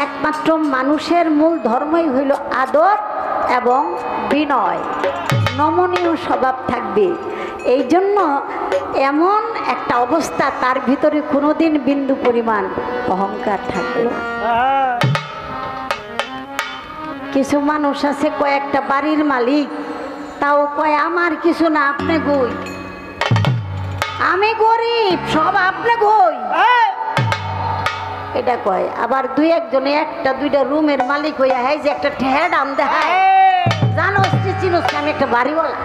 একমাত্র মানুষের মূল ধর্মই হইল আদব এবং বিনয়, নমনীয় স্বভাব থাকবে। এই জন্য এমন একটা অবস্থা, তার ভিতরে কোনোদিন বিন্দু পরিমাণ অহংকার থাকবে না। কিছু মানুষ আছে কয়েকটা বাড়ির মালিক, তাও কয় আমার কিছু না, আপনি গই, আমি গরিব, সব আপনি গই, এটা কয়। আবার দুই একজনে একটা দুইটা রুমের মালিক হইয়া হয় যে একটা ঠেহা দাম দেখায়, জানো চিনোস আমি একটা বাড়িওয়ালা।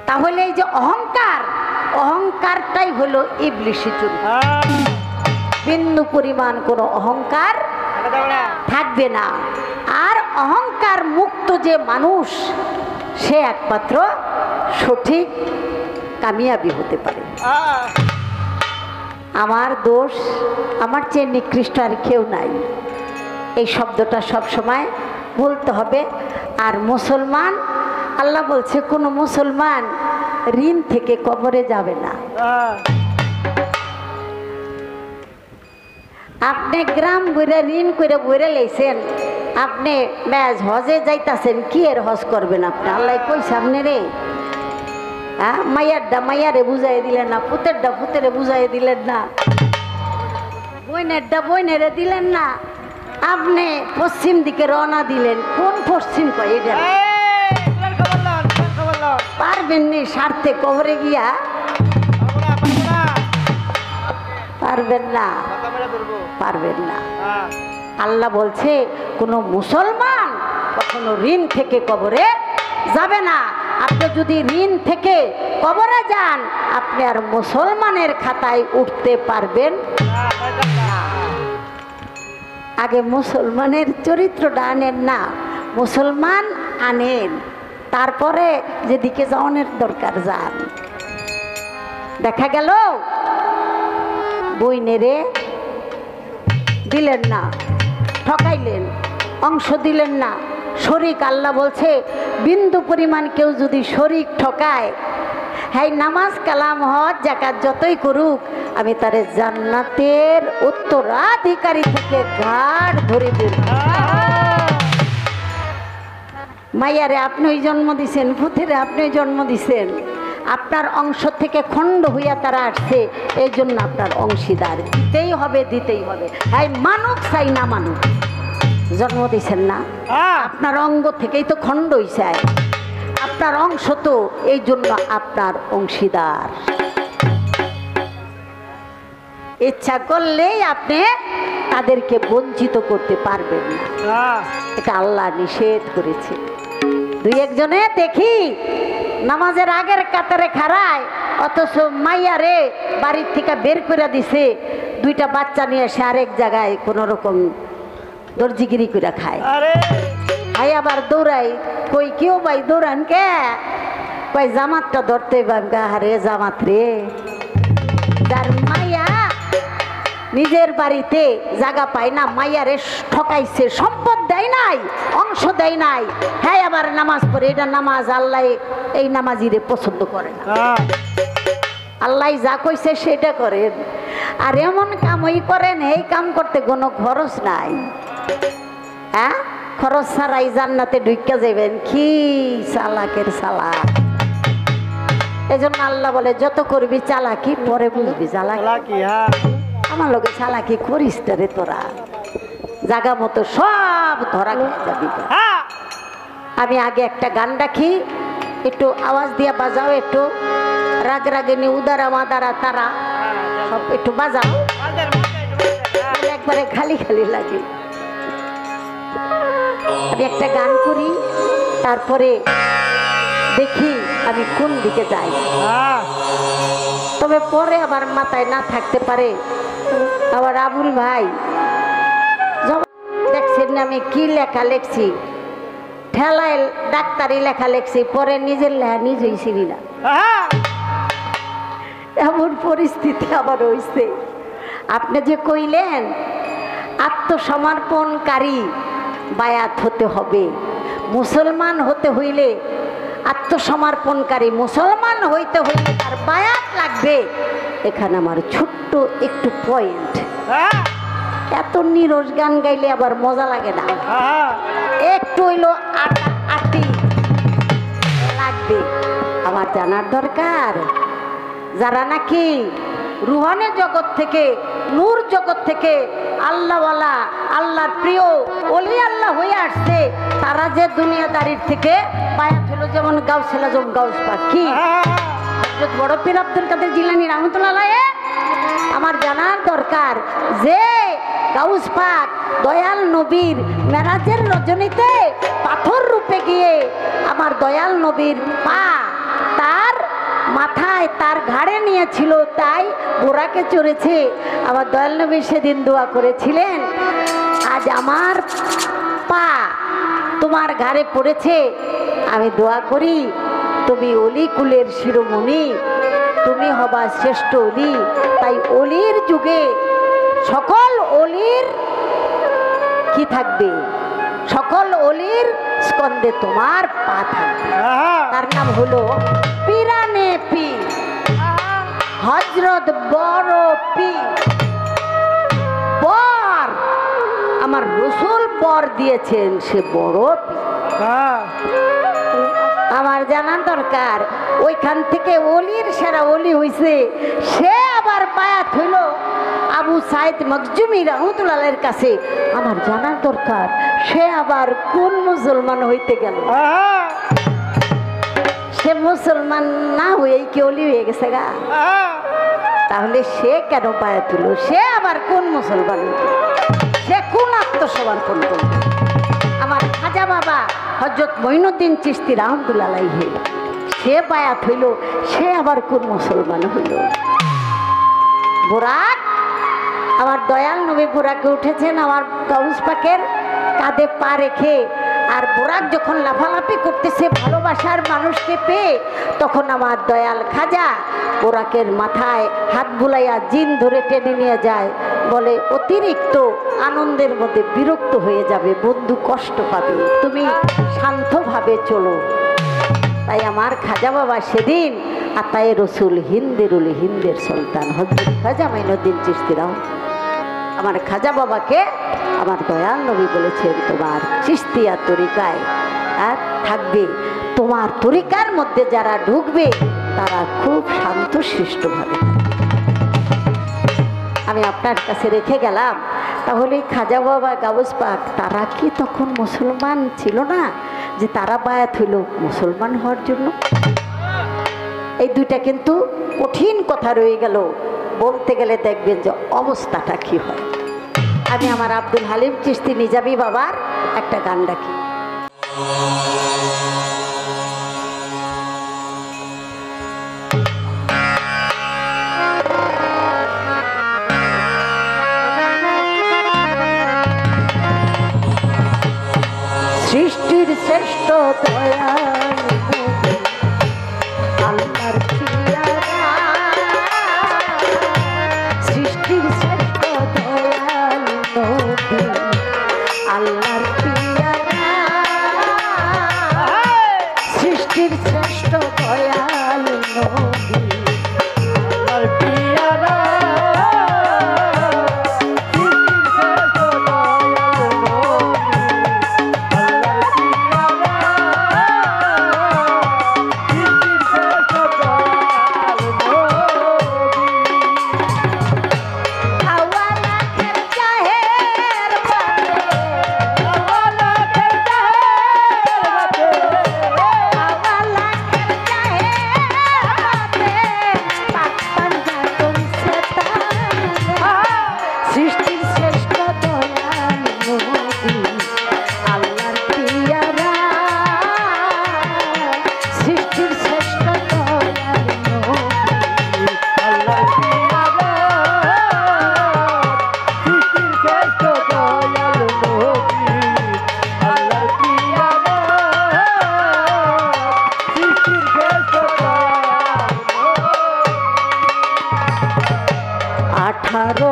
তাহলে এই যে অহংকার, অহংকারটাই হলো ইবলিশি চুরি। বিন্দু পরিমাণ কোনো অহংকার থাকবে না। আর অহংকার মুক্ত যে মানুষ, সে একমাত্র সঠিক কামিয়াবি হতে পারে। আমার দোষ, আমার চেয়ে নিকৃষ্ট আর কেউ নাই, এই শব্দটা সব সময় বলতে হবে। আর মুসলমান, আল্লাহ বলছে কোনো মুসলমান ঋণ থেকে কবরে যাবে না। আপনি গ্রাম বইরে ঋণ করে বইরে লেছেন, আপনি ব্যাস হজে যাইতাছেন, কি এর হজ করবেন আপনি? আল্লাহ কই সামনে রে, হ্যাঁ? মাইয়ারটা মাইয়ারে বুঝাই দিলেন না, পুতেরটা পুতেরে বুঝাই দিলেন না, বইনেরটা বইনেরে দিলেন না, আপনি পশ্চিম দিকে রওনা দিলেন। কোন পশ্চিম কয় এটা পারবেন নি স্বার্থে কবরে গিয়া? পারবেন না, পারবেন না। আল্লাহ বলছে কোনো মুসলমান কখনো ঋণ থেকে কবরে যাবে না। আপনি যদি ঋণ থেকে কবরে যান, আপনি আর মুসলমানের খাতায় উঠতে পারবেন না। আগে মুসলমানের চরিত্রটা আনেন না, মুসলমান আনেন, তারপরে যেদিকে যাওয়ার দরকার যান। দেখা গেল বইনেরে দিলেন না, ঠকাইলেন, অংশ দিলেন না, শরিক। আল্লাহ বলছে বিন্দু পরিমাণ কেউ যদি শরিক ঠকায়, হ্যাঁ নামাজ কালাম হজ জাকাত যতই করুক, আমি তারে জান্নাতের উত্তরাধিকারী থেকে ঘাট ধরে দেব। মাইয়ারে আপনি জন্ম দিছেন, পুত্রে আপনি জন্ম দিছেন, আপনার অংশ থেকে খণ্ড হইয়া তারা আসছে, এই জন্য আপনার অংশীদার দিতেই হবে, দিতেই হবে। হ্যাঁ মানুষ চাই না, মানুষ জন্ম দিছেন না, আপনার অঙ্গ থেকেই তো খণ্ড হইছে, আপনার অংশ তো, এই জন্য আপনার অংশীদার। ইচ্ছা করলেই আপনি তাদেরকে বঞ্চিত করতে পারবেন না, এটা আল্লাহ নিষেধ করেছে। দুই একজনে দেখি নামাজের আগের কাতারে খাড়ায়, অথচ মাইয়ারে বাড়ির থেকে বের করে দিছে, দুইটা বাচ্চা নিয়ে সে আরেক জায়গায় কোনো রকম দর্জিগিরি করে খায়। ভাই আবার দৌড়াই, কই কেউ ভাই দৌড়ান কে? কই জামাতটা ধরতে বাবা, হারে জামাত রে, যার মাইয়া নিজের বাড়িতে জায়গা পায় না, মাইয়ারে ঠকাইছে, সম্পদ দেয় নাই, অংশ দেয় নাই, হ্যাঁ আবার নামাজ পড়ে। এটা নামাজ আল্লাহ এই নামাজিরে পছন্দ করে না। আল্লাহ যা কইছে সেটা করেন, আর এমন কামই করেন এই কাম করতে কোনো খরচ নাই। হ্যাঁ খরচ ছাড়াই জান্নাতে ঢুকে যাবেন, কি চালাকের চালাক। এই জন্য আল্লাহ বলে যত করবি চালাকি পরে বুঝবি চালাকি। আমার লোকে চালাকি করিস রে তোরা, জাগা মতো সব ধরা খেয়ে যাবি। আমি আগে একটা গান রাখি, একটু আওয়াজ দিয়ে বাজাও, একটু রাগ রাগিনী উদারা মাদারা তারা সব একটু বাজাও, একবারে খালি খালি লাগে। আমি একটা গান করি, তারপরে দেখি আমি কোন দিকে যাই। তবে পরে আমার মাথায় না থাকতে পারে, আবার আবুল ভাই দেখছেন না আমি কি লেখা লেখছি, ঠেলায় ডাক্তারি লেখা লেখছি, পরে নিজের লেখা নিজেই চিনি না। এমন পরিস্থিতি আবার হয়েছে। আপনি যে কইলেন আত্মসমর্পণকারী বায়াত হতে হবে, মুসলমান হতে হইলে আত্মসমর্পণকারী মুসলমান হইতে হইলে তার বায়াত লাগবে। এখানে আমার ছোট্ট একটু পয়েন্ট। এত নিরস গান গাইলে আবার মজা লাগে না, একটু হইলো আটি লাগবে। আমার জানার দরকার যারা নাকি রুহানের জগৎ থেকে, নূর জগৎ থেকে আল্লাহওয়ালা, আল্লাহর প্রিয় ওলি আল্লাহ হয়ে আসছে, তারা যে দুনিয়াদারির থেকে বায়াত হলো, যেমন গাউসুল আজম গাউস পাক কি বড় পীর আব্দুল কাদের জিলানী রহমতুল্লাহ আলাইহি। আমার জানার দরকার যে গাউস পাক দয়াল নবীর মেরাজের রজনীতে পাথর রূপে গিয়ে আমার দয়াল নবীর পা তার মাথায় তার ঘাড়ে নিয়েছিল, তাই বোরাকে চড়েছে। আমার দয়াল নবী সেদিন দোয়া করেছিলেন, আজ আমার পা তোমার ঘাড়ে পড়েছে, আমি দোয়া করি তুমি অলি কুলের শিরোমণি, তুমি হবা শ্রেষ্ঠ অলি। তাই অলির যুগে সকল অলির কি থাকবে, সকল অলির স্কন্ধে তোমার পা থাকবে। তার নাম হলো পিরানে পীর, হযরত বড় পীর। বর আমার রসুল বর দিয়েছেন, সে বড় পীর। আমার জানার দরকার ওইখান থেকে অলির সেরা অলি হইছে, সে আবার বায়াত হইল আবু সাইদ মখজুমি রহমতুল্লাহ আলাইহির কাছে। আমার জানার দরকার সে আবার কোন মুসলমান হইতে গেল, সে মুসলমান না হয়েই কি অলি হয়ে গেছে গা? তাহলে সে কেন বায়াত হইল? সে আবার কোন মুসলমান, সে কোন আত্মসমর্পণ করল? আমার খাজা বাবা হযরত মঈনুদ্দিন চিশতি রহমতুল্লাহ আলাইহি, সে বায়াত হইল, সে আবার কোন মুসলমান হইল? বুরাক, আমার দয়াল নবী বুরাকে উঠেছেন আমার গাউস পাকের কাঁধে পা রেখে, আর বুরাক যখন লাফালাফি করতেছে ভালোবাসার মানুষকে পেয়ে, তখন আমার দয়াল খাজা বুরাকের মাথায় হাত বুলাইয়া জিন ধরে টেনে নিয়ে যায়, বলে অতিরিক্ত আনন্দের মধ্যে বিরক্ত হয়ে যাবে, বন্ধু কষ্ট পাবে, তুমি শান্তভাবে চলো। তাই আমার খাজা বাবা সেদিন আতায়ে রসুল হিন্দের উলি হিন্দের সুলতান হযরত খাজা মঈনুদ্দিন চিশতি আমার খাজা বাবাকে আমার দয়াল নবী বলেছেন, তোমার চিশতিয়া তরিকায় থাকবে, তোমার তরিকার মধ্যে যারা ঢুকবে তারা খুব শান্তশিষ্টভাবে। আমি আপনার কাছে রেখে গেলাম, তাহলে খাজা বাবা গাউস পাক তারা কি তখন মুসলমান ছিল না, যে তারা বায়াত হইল মুসলমান হওয়ার জন্য? এই দুইটা কিন্তু কঠিন কথা রয়ে গেল, বলতে গেলে দেখবেন যে অবস্থাটা কি হয়। আমি আমার আব্দুল হালিম চিশতি নিজামী বাবার একটা গান ডাকি। সৃষ্টির শ্রেষ্ঠ দয়াল আল্লাহর পিয়ারা, সৃষ্টির শ্রেষ্ঠ দয়াল নবী আল্লাহর পিয়ারা, সৃষ্টির শ্রেষ্ঠ দয়াল নবী আল্লাহর পিয়ারা,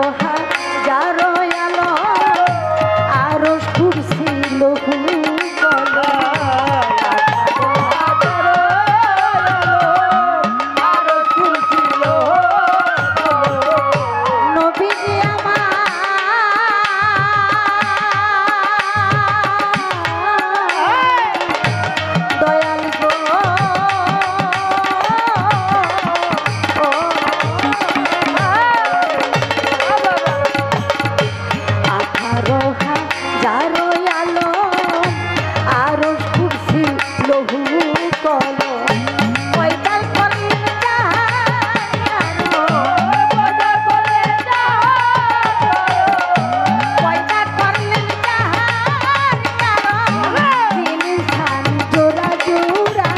আঠারো হাজারো আলো আরো কুরসি লহু নবীজি আমার দয়াল গো আঠারো হাজারো আলো আরো কুরসি লহু কল পয়দাল করলেন পয়দা করলেন দিন খান জোড়া জোড়া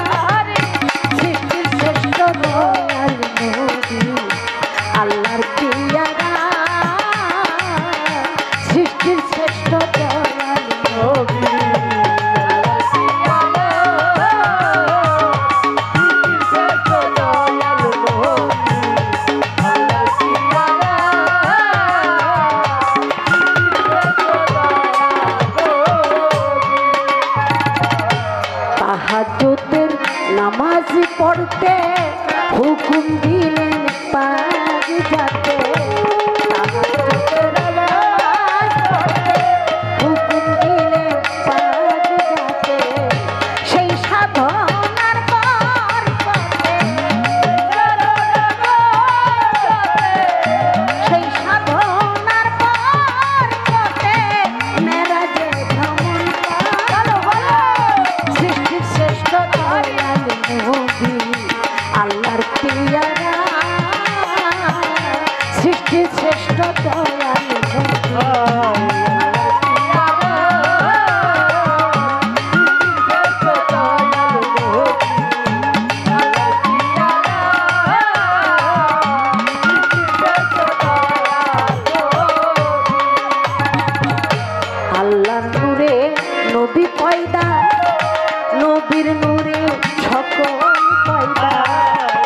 সৃষ্টির শ্রেষ্ঠ দয়াল নবী আল্লাহর পিয়ারা সৃষ্টির শ্রেষ্ঠ দয়াল নবী তাহাজ্জুদের নামাজ পড়তে হুকুম দিলেন পাক যাতে তাহাজ্জুদের নামাজ পড়তে হুকুম দিলেন পাক যাতে সেই সাধনার বরকতে সেই সাধনার বরকতে মেরাজে ভ্রমণ সৃষ্টির শ্রেষ্ঠ দয়াল নবী আল্লাহর পিয়ারা সৃষ্টির শ্রেষ্ঠ দয়াল আল্লাহর নূরে নবী পয়দা নবীর নূরে সকল পয়দা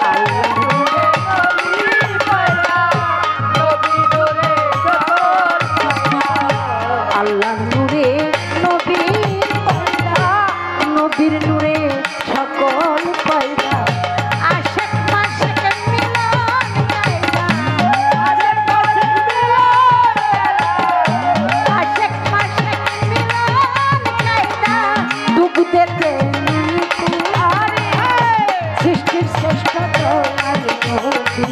আল্লাহর নূরে নবী পয়দা নবীর নূরে সকল আল্লাহর নূরে নবীর পয়দা নবীর নূরে সকল পয়দা আশিক মাশিক মিলন গায়লা আশিক মাশিক মিলন আশিক মাশিক মিলন গায়লা দুঃখেতে সৃষ্টির শ্রেষ্ঠ দয়াল নবী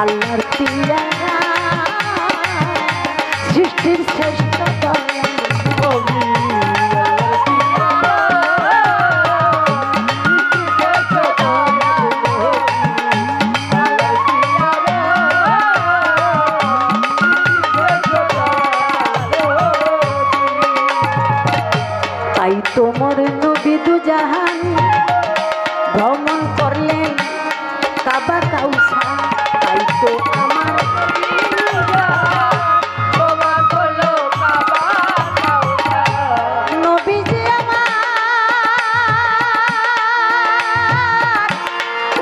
আল্লাহর পিয়ারা সৃষ্টির শ্রেষ্ঠ দয়াল নবী তাই তোমার নবী দুজাহান ভ্রমণ করলেন কাবা কাউসা তাই তো আমার নবীজি আমার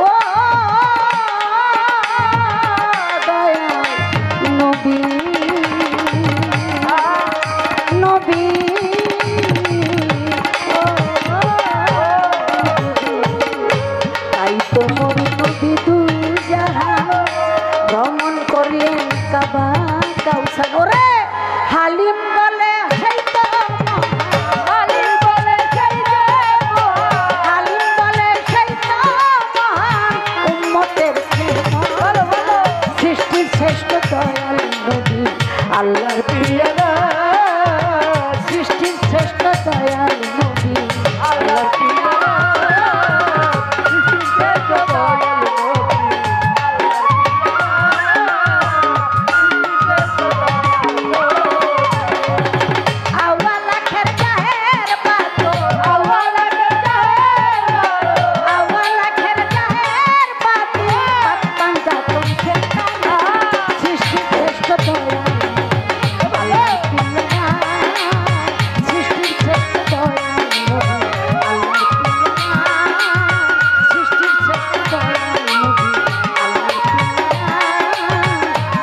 ও দয়াল নবী নবী তাই তো মোর নবী দুজাহান ভ্রমণ করলেন কাবা কাউসা গোরে হালিম বলে সেই তো হালিম বলে সেই তো হালিম বলে সেই তো মহান উম্মতের সৃষ্টির শ্রেষ্ঠ দয়াল নবী আল্লাহর পিয়ারা সৃষ্টির শ্রেষ্ঠ দয়াল নবী আল্লাহর পিয়ারা সৃষ্টির শ্রেষ্ঠ দয়াল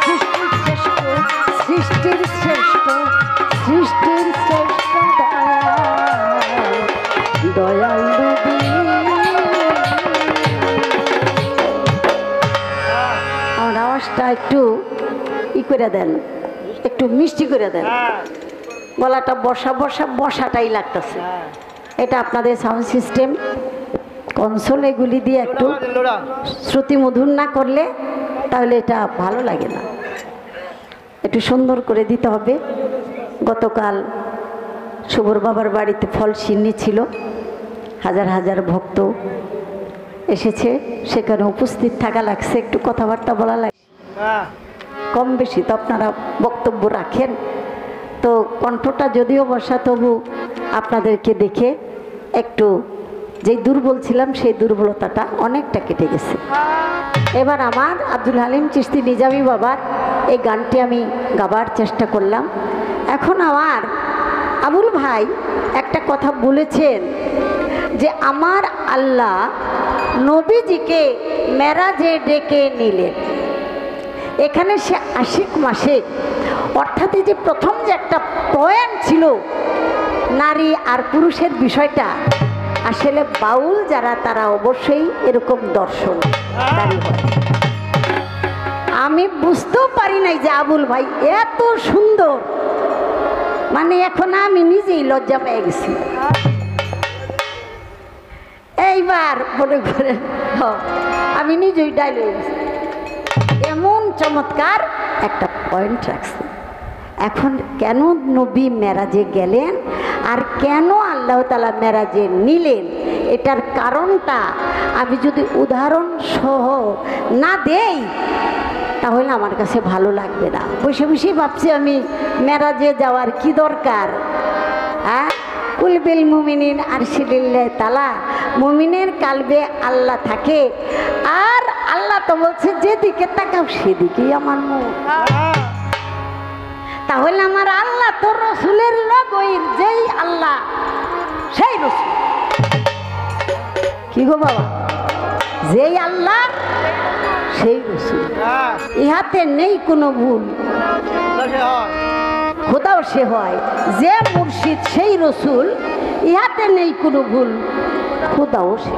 সৃষ্টির শ্রেষ্ঠ ই করে দেন, একটু মিষ্টি করে দেন। গলাটা বসাটাই লাগতেছে। এটা আপনাদের সাউন্ড সিস্টেম কনসোল এগুলি দিয়ে একটু শ্রুতি মধুর না করলে তাহলে এটা ভালো লাগে না, একটু সুন্দর করে দিতে হবে। গতকাল শুভর বাবার বাড়িতে ফল সিন্নি ছিল, হাজার হাজার ভক্ত এসেছে, সেখানে উপস্থিত থাকা লাগছে, একটু কথাবার্তা বলা লাগছে, কম বেশি তো আপনারা বক্তব্য রাখেন। তো কণ্ঠটা যদিও বসা, তবু আপনাদেরকে দেখে একটু যেই দুর্বল ছিলাম সেই দুর্বলতাটা অনেকটা কেটে গেছে। এবার আমার আব্দুল হালিম চিশতি নিজামী বাবার এই গানটি আমি গাবার চেষ্টা করলাম। এখন আমার আবুল ভাই একটা কথা বলেছেন যে আমার আল্লাহ নবীজিকে মেরাজে ডেকে নিলেন। এখানে সে আশিক মাসে, অর্থাৎ এই যে প্রথম যে একটা পয়েন্ট ছিল নারী আর পুরুষের বিষয়টা, আসলে বাউল যারা তারা অবশ্যই এরকম দর্শন দাঁড়ি হয়। আমি বুঝতেও পারি নাই যে আবুল ভাই এত সুন্দর, মানে এখন আমি নিজেই লজ্জা পেয়ে গেছি। এইবার মনে করেন আমি নিজেই ডাইল হয়ে গেছি, এমন চমৎকার একটা পয়েন্ট রাখছে। এখন কেন নবী মেরাজে গেলেন আর কেন আল্লাহ তাআলা মেরাজে নিলেন, এটার কারণটা আমি যদি উদাহরণ সহ না দেই তাহলে আমার কাছে ভালো লাগবে না। বসে বসে ভাবছি আমি মেরাজে যাওয়ার কি দরকার। হ্যাঁ, কুলবিল মুমিনিন আরশিলিল্লাহ তাআলা, মুমিনের কালবে আল্লাহ থাকে, আর আল্লাহ তো বলছে যেদিকে তাকাও সেদিকেই আমার মুখ। তাহলে আমার আল্লাহ তো রসুলের লগইর, যেই আল্লাহ সেই রসুল। কি গো বাবা, যেই আল্লাহ সেই রসুল, ইহাতে নেই কোনো ভুল। খোদাও সে হয়, যে মুর্শিদ সেই রসুল, ইহাতে নেই কোনো ভুল, খোদাও সে।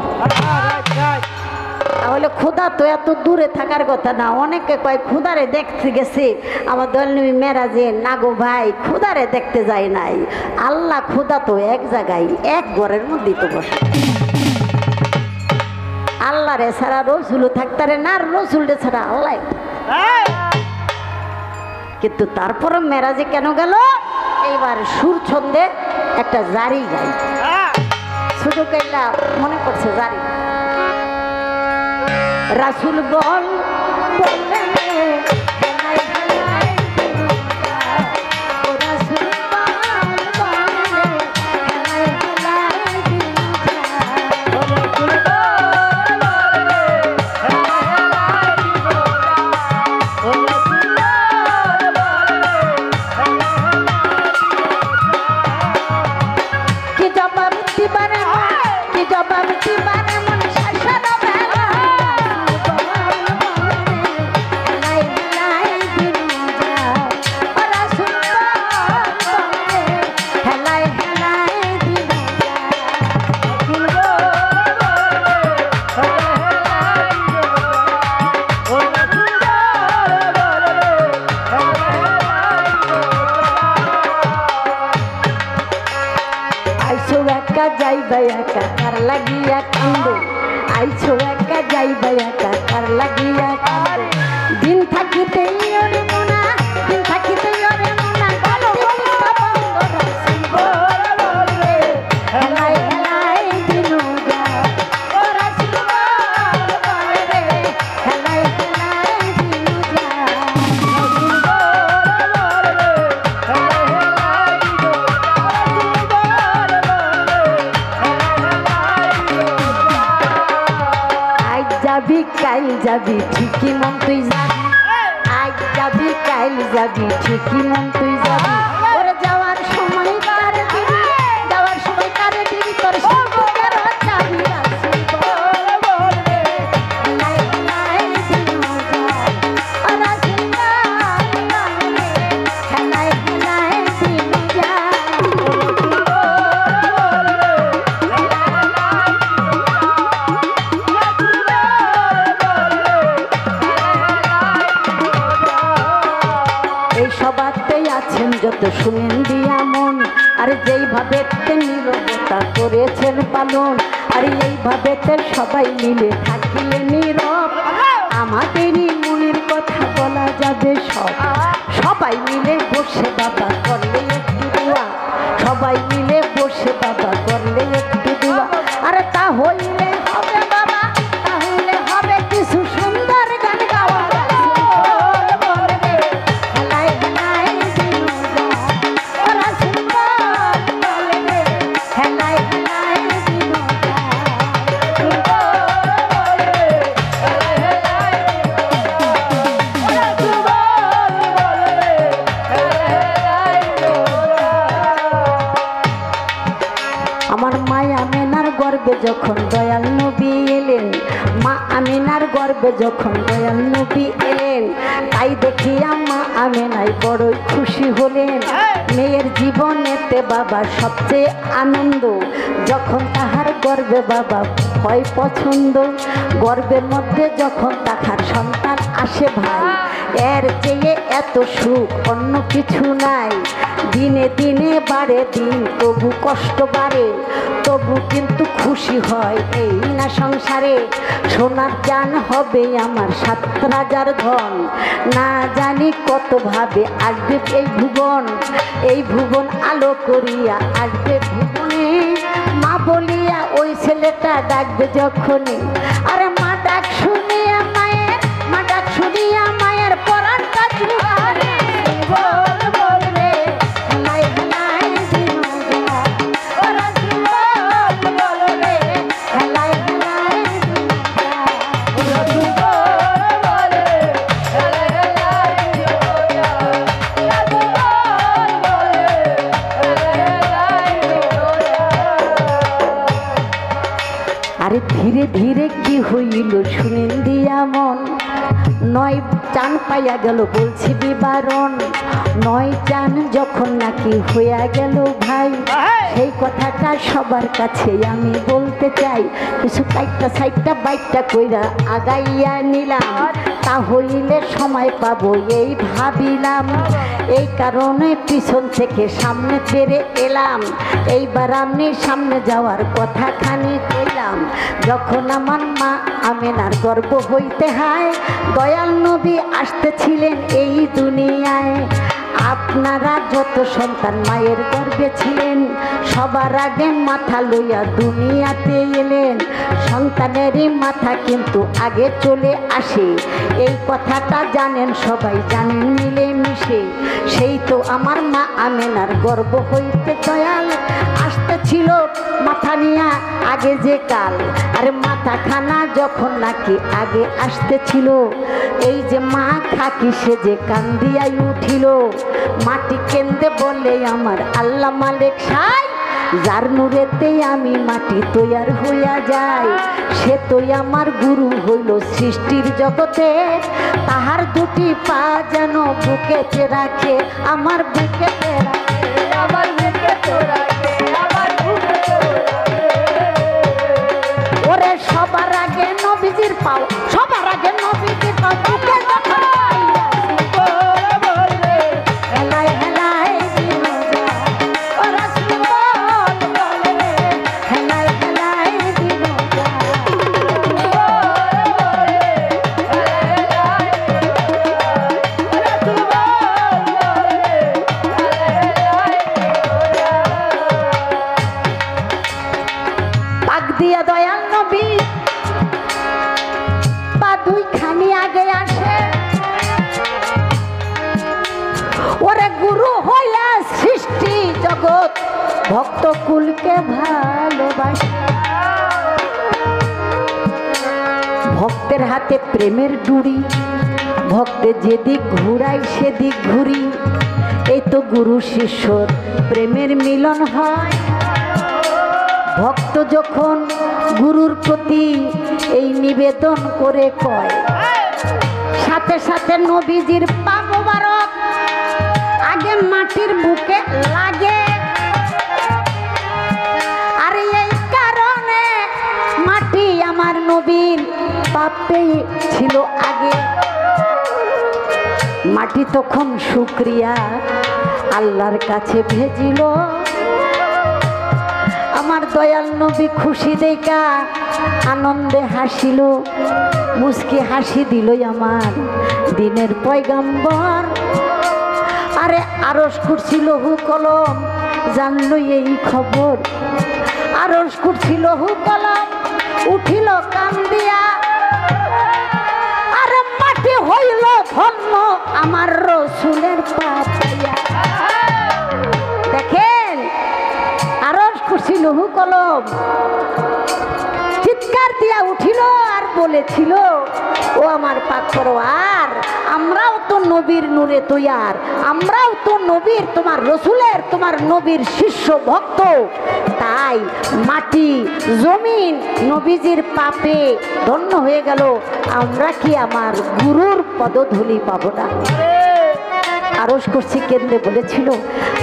তাহলে খোদা তো এত দূরে থাকার কথা না। অনেকে কয় খোদারে দেখতে গেছে, আমার দলনবী মেরাজে, না গো ভাই, খোদারে দেখতে যায় নাই। আল্লাহ খোদা তো এক জায়গায়, এক ঘরের মধ্যেই তো বসে। আল্লাহ রে ছাড়া রসুলও থাকতারে না, রসুল রে ছাড়া আল্লাহ। কিন্তু তারপরে মেরাজে কেন গেল, এইবার সুর ছন্দে একটা জারি গাই, শুধু গাইলা মনে করছে জারি। রাসূল বল বলে যাইবা একা কার লাগিয়া কান্দে, আইছো একা যাইবা একা কার লাগিয়া কান্দে। দিন থাকিতে ওরে মোনা, দিন থাকিতে ওরে মোনা, গলো হেলাই হেলাই দিনু যা, ও রাসূল বলে রে, হেলাই হেলাই দিনু যা, রাসূল বলে রে, হেলাই হেলাই দিনু যাবি কাইল যাবি ঠিকই মন তুই যাবি, আজ যাবি কাইল যাবি ঠিকই মন তুই যাবি। ওরে যাওয়ার সময় কার দিবি, যাওয়ার সময় কার দিবি, তোর সঙ্গের যাবি রাসূল বলে রে, হেলাই হেলাই দিনু যা, ও রাসূল বলে রে, হেলাই হেলাই দিনু যা, জগতে আছেন যত শুনেন দিয়া মন, আর যেইভাবে নীরবতা করেছেন পালন, আর এইভাবে সবাই মিলে থাকিলে নীরব, আমাদেরই মনের কথা বলা যাবে সব। সবাই মিলে বসে বাবা করলে একটু দোয়া, সবাই মিলে বসে বাবা করলে একটু দোয়া, আর তা হইলে হবে বাবা, তাহলে হবে কিছু সুন্দর গান গাওয়া। আমার মায়া আমেনার গর্বে যখন দয়াল নবী এলেন, মা আমেনার গর্বে যখন দয়াল নবী এলেন, তাই দেখিয়া মা আমেনাই বড়ই খুশি হলেন। মেয়ের জীবনেতে বাবা সবচেয়ে আনন্দ, যখন তাহার গর্বে বাবা হয় পছন্দ, গর্বের মধ্যে যখন তাহার সন্তান আসে ভাই, এর চেয়ে এত সুখ অন্য কিছু নাই। দিনে দিনে বাড়ে দিন, তবু কষ্ট বাড়ে, তবু কিন্তু খুশি হয় এই না সংসারে। সোনার জান হবে আমার 7 রাজার ধন, না জানি কত ভাবে আসবে এই ভুবন, এই ভুবন আলো করিয়া আসবে ভুবনে। মা বলিয়া ওই ছেলেটা ডাকবে যখনই, আরে মা ডাক শুনিয়া মায়ের, মা ডাক শুনিয়া মায়ের পরাণটা জুড়ারে। আরে ধীরে ধীরে কি হইল শুনেন দিয়া মন, 9 চান পাইয়া গেল বলছি বিবরণ, 9 চান যখন নাকি হইয়া গেল ভাই, সেই কথাটা সবার কাছে আমি বলতে চাই। কিছু 4টা বাইকটা কইরা আগাইয়া নিলাম, তা হইলে সময় পাবো এই ভাবিলাম, এই কারণে পিছন থেকে সামনে ফিরে এলাম। এইবার আমি সামনে যাওয়ার কথা খানি কইলাম, যখন আমার মা আমেনার গর্ভ হইতে হয়, দয়াল নবী আসতেছিলেন এই দুনিয়ায়। আপনারা যত সন্তান মায়ের গর্ভে ছিলেন, সবার আগে মাথা লইয়া দুনিয়াতে এলেন। সন্তানেরই মাথা কিন্তু আগে চলে আসে, এই কথাটা জানেন সবাই, জানেন মিলে মিশে। সেই তো আমার মা আমেনার গর্ভ হইতে দয়াল আসতেছিল মাথা নিয়া আগে যে কাল, আরে মাথা খানা যখন নাকি আগে আসতেছিল, এই যে মা খাকি সে যে কান্দিয়াই উঠিল। মাটি কেন্দ্রে বলে আমার আল্লাহ মালিক সাই, যার নূরেতে আমি মাটি তৈয়ার হইয়া যাই, সে তো আমার গুরু হইল সৃষ্টির জগতে। তাহার 2টি পা যেন বুকেতে রাখে, আমার বুকেতে রাখে, আমার বুকেতে রাখে, আমার বুকেতে রাখে। ওরে সবার আগে নবীজির পাও, সবার আগে নবীজির পাও বুকে যখন দিয়া দয়াল নবী পা 2খানি আগে আসে, ওরে গুরু হইয়া সৃষ্টি জগৎ ভক্ত কুলকে ভালোবাসে। ভক্তের হাতে প্রেমের ডুরি, ভক্তে যেদিক ঘুরাই সেদিক ঘুরি, এই তো গুরু শিষ্যর প্রেমের মিলন হয়। ভক্ত যখন গুরুর প্রতি এই নিবেদন করে কয়, সাথে সাথে নবীজির পা মোবারক আগে মাটির বুকে লাগে। আর এই কারণে মাটি আমার নবীর পাপে ছিল আগে। মাটি তখন শুক্রিয়া আল্লাহর কাছে ভেজিল। আমার দয়াল নবী খুশি দেখা আনন্দে হাসিল, মুস্কি হাসি দিল আমার দিনের পয়গাম্বর। আরে আরশ কুরসি লৌহ কলম জানলো এই খবর, আরশ কুরসি লৌহ কলম উঠিল কান্দিয়া। আরে মাটি হইল ধন্য আমার রসুলের পাতিয়া। দেখেন আরশ কুরসি লৌহ কলম চিৎকার দিয়া উঠিল আর বলেছিল, ও আমার পাক পরওয়ার, আমরাও তো নবীর নূরে তৈয়ার, আমরাও তো নবীর, তোমার রসুলের, তোমার নবীর শিষ্য ভক্ত। তাই মাটি জমিন নবীজির পাপে ধন্য হয়ে গেল, আমরা কি আমার গুরুর পদধূলি পাবো না? আরশ কুরসি কেন্দ্রে বলেছিল,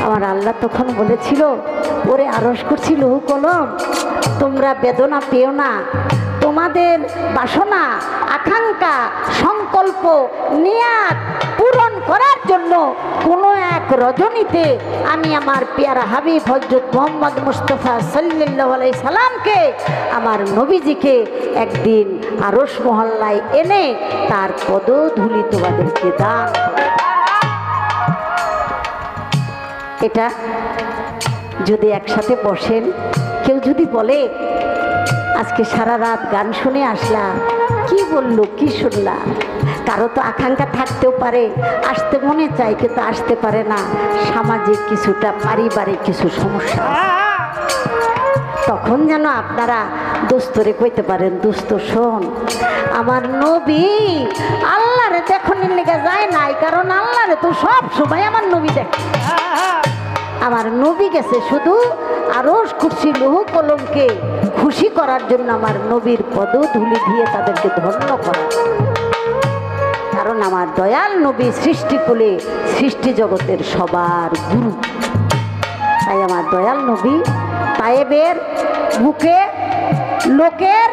আমার আল্লাহ তখন বলেছিল, ওরে আরশ কুরসি লৌহ কলম, তোমরা বেদনা পেও না, তোমাদের বাসনা আকাঙ্ক্ষা সংকল্প নিয়াত পূরণ করার জন্য কোনো এক রজনীতে আমি আমার পেয়ারা হাবিব হযরত মুহাম্মদ মুস্তাফা সাল্লাল্লাহু আলাইহি সাল্লামকে, আমার নবীজিকে একদিন আরশ মহল্লায় এনে তার পদধূলি তোমাদেরকে দান। এটা যদি একসাথে বসেন, কেউ যদি বলে আজকে সারা রাত গান শুনে আসলাম, কি বললো কি শুনলাম, কারো তো আকাঙ্ক্ষা থাকতেও পারে, আসতে মনে চায় কিন্তু আসতে পারে না, সামাজিক কিছুটা পারিবারিক কিছু সমস্যা, তখন যেন আপনারা দোস্তরে কইতে পারেন, দোস্ত শোন, আমার নবী আল্লাহরে দেখনের লেগে যায় নাই, কারণ আল্লাহরে তো সব সময় আমার নবী দেখে। আমার নবী গেছে শুধু আরশ কুরসি লৌহ কলমকে খুশি করার জন্য, আমার নবীর পদধূলি দিয়ে তাদেরকে ধন্য করা। কারণ আমার দয়াল নবী সৃষ্টিকুলে সৃষ্টি জগতের সবার গুরু। তাই আমার দয়াল নবী তায়েবের বুকে লোকের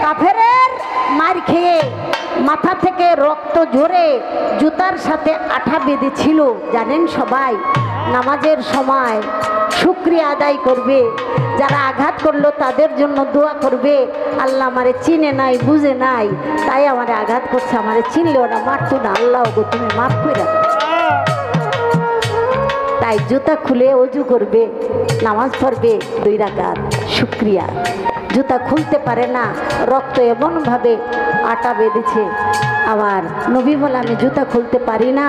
কাফেরের মার খেয়ে মাথা থেকে রক্ত ঝরে জুতার সাথে আঠা বেঁধেছিল, জানেন সবাই, নামাজের সময় শুকরিয়া আদায় করবে, যারা আঘাত করলো তাদের জন্য দোয়া করবে, আল্লাহ আমারে চিনে নাই বুঝে নাই তাই আমারে আঘাত করছে, আমারে চিনলেও না মারতো না, আল্লাহ গো তুমি মাফ করে দাও। তাই জুতা খুলে ওযু করবে, নামাজ পড়বে 2 রাকাত শুকরিয়া। জুতা খুলতে পারে না, রক্ত এমনভাবে আটা বেঁধেছে, আমার নবী বলে আমি জুতা খুলতে পারি না।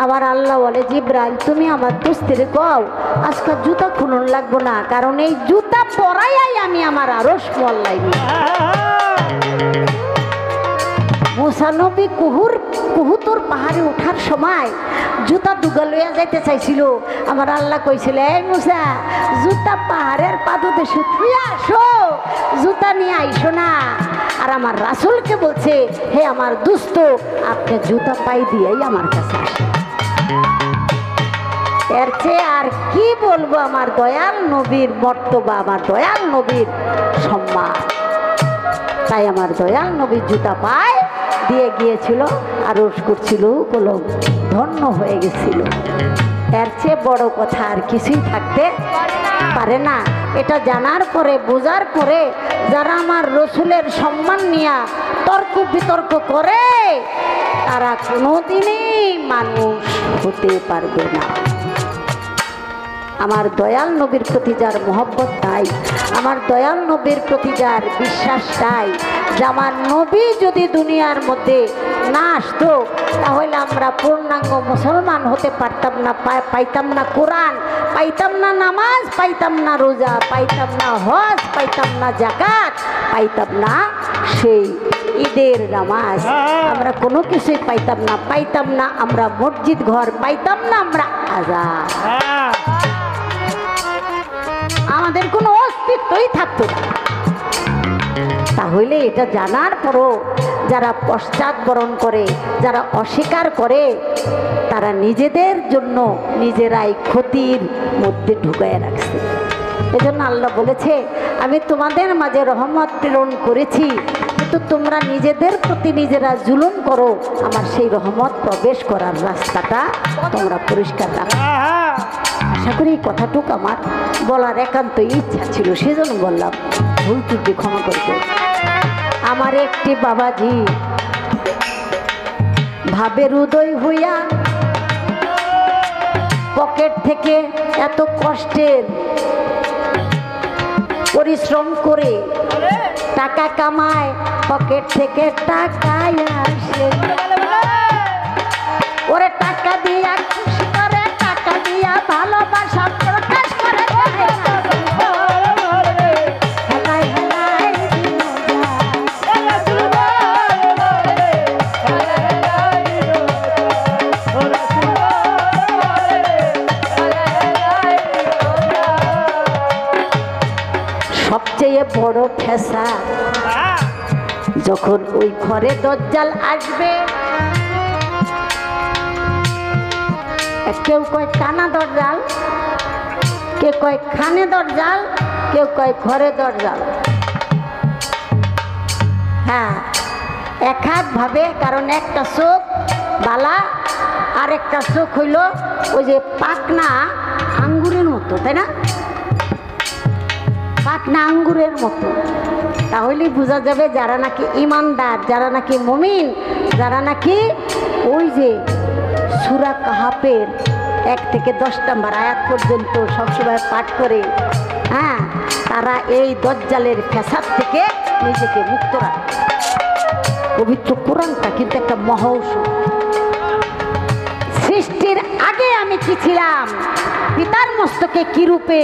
আবার আল্লাহ বলে জিব্রাইল তুমি আমার দোস্তেরে কও আজকে জুতা খুলন লাগবো না, কারণ এই জুতা পরাইয়াই আমি আমার আরশ মহল্লায় মুসা নবী কুহুতুর পাহাড়ে ওঠার সময় জুতা দুগা লইয়া যাইতে চাইছিল, আমার আল্লাহ কইছিল, এই মুসা জুতা পাহাড়ের পাদদেশে থুইয়া আসো, জুতা নিয়ে আইসো না। আর আমার রাসূলকে বলছে, হে আমার দোস্ত আপনি জুতা পাই দিয়েই আমার কাছে আসেন। এর চেয়ে আর কি বলবো আমার দয়াল নবীর মর্তবা, আমার দয়াল নবীর সম্মান। তাই আমার দয়াল নবীর জুতা পায় দিয়ে গিয়েছিল, আরশ কুরসি লৌহ কলম ধন্য হয়ে গেছিল। এর চেয়ে বড় কথা আর কিছুই থাকতে পারে না। এটা জানার পরে বোঝার পরে যারা আমার রসুলের সম্মান নিয়ে তর্ক বিতর্ক করে তারা কোনোদিনই মানুষ হতে পারবে না। আমার দয়াল নবীর প্রতি যার মহব্বত তাই, আমার দয়াল নবীর প্রতি যার বিশ্বাস তাই, যে আমার নবী যদি দুনিয়ার মধ্যে না আসতো তাহলে আমরা পূর্ণাঙ্গ মুসলমান হতে পারতাম না, পাইতাম না কোরআন, পাইতাম না নামাজ, পাইতাম না রোজা, পাইতাম না হজ, পাইতাম না যাকাত, পাইতাম না সেই ঈদের নামাজ, আমরা কোনো কিছুই পাইতাম না, পাইতাম না আমরা মসজিদ ঘর, পাইতাম না আমরা আযান, আমাদের কোনো অস্তিত্বই থাকতো না। তাহলে এটা জানার পরও যারা পশ্চাৎবরণ করে, যারা অস্বীকার করে, তারা নিজেদের জন্য নিজেরাই ক্ষতির মধ্যে ঢুকায় রাখছে। এজন্য আল্লাহ বলেছে, আমি তোমাদের মাঝে রহমত প্রেরণ করেছি, কিন্তু তোমরা নিজেদের প্রতি নিজেরা জুলুম করো, আমার সেই রহমত প্রবেশ করার রাস্তাটা তোমরা পরিষ্কার রাখো। আশা করি এই কথাটুকু আমার বলার একান্ত ইচ্ছা ছিল, সেজন্য বললাম, ভুল ত্রুটি ক্ষমা করবে। আমার একটি বাবাজি ভাবের উদয় হইয়া পকেট থেকে এত কষ্টের পরিশ্রম করে টাকা কামায়, পকেট থেকে টাকা আসে, ওরে টাকা দিয়া খুশি করে, টাকা দিয়া ভালোবাসা প্রকাশ করে। সবচেয়ে বড় ফেসা যখন ওই ঘরে দজ্জাল আসবে, কেউ কয় কানা দরজাল, কেউ কয় খানে দরজাল, কেউ কয় ঘরে দরজাল। হ্যাঁ, এক এক ভাবে, কারণ একটা চোখ বালা আর একটা চোখ হইল ওই যে পাকনা আঙ্গুরের মতো, তাই না? পাকনা আঙ্গুরের মতো। তাহলেই বোঝা যাবে যারা নাকি ইমানদার, যারা নাকি মুমিন, যারা নাকি ওই যে সূরা কাহাফের 1 থেকে 10 নম্বর আয়াত পর্যন্ত সবসময় পাঠ করে, হ্যাঁ, তারা এই দজ্জালের ফ্যাসাদ থেকে নিজেকে মুক্ত রাখে। পবিত্র কোরআনটা কিন্তু একটা মহৌষধ। সৃষ্টির আগে আমি কি ছিলাম, পিতার মস্তকে কি রূপে,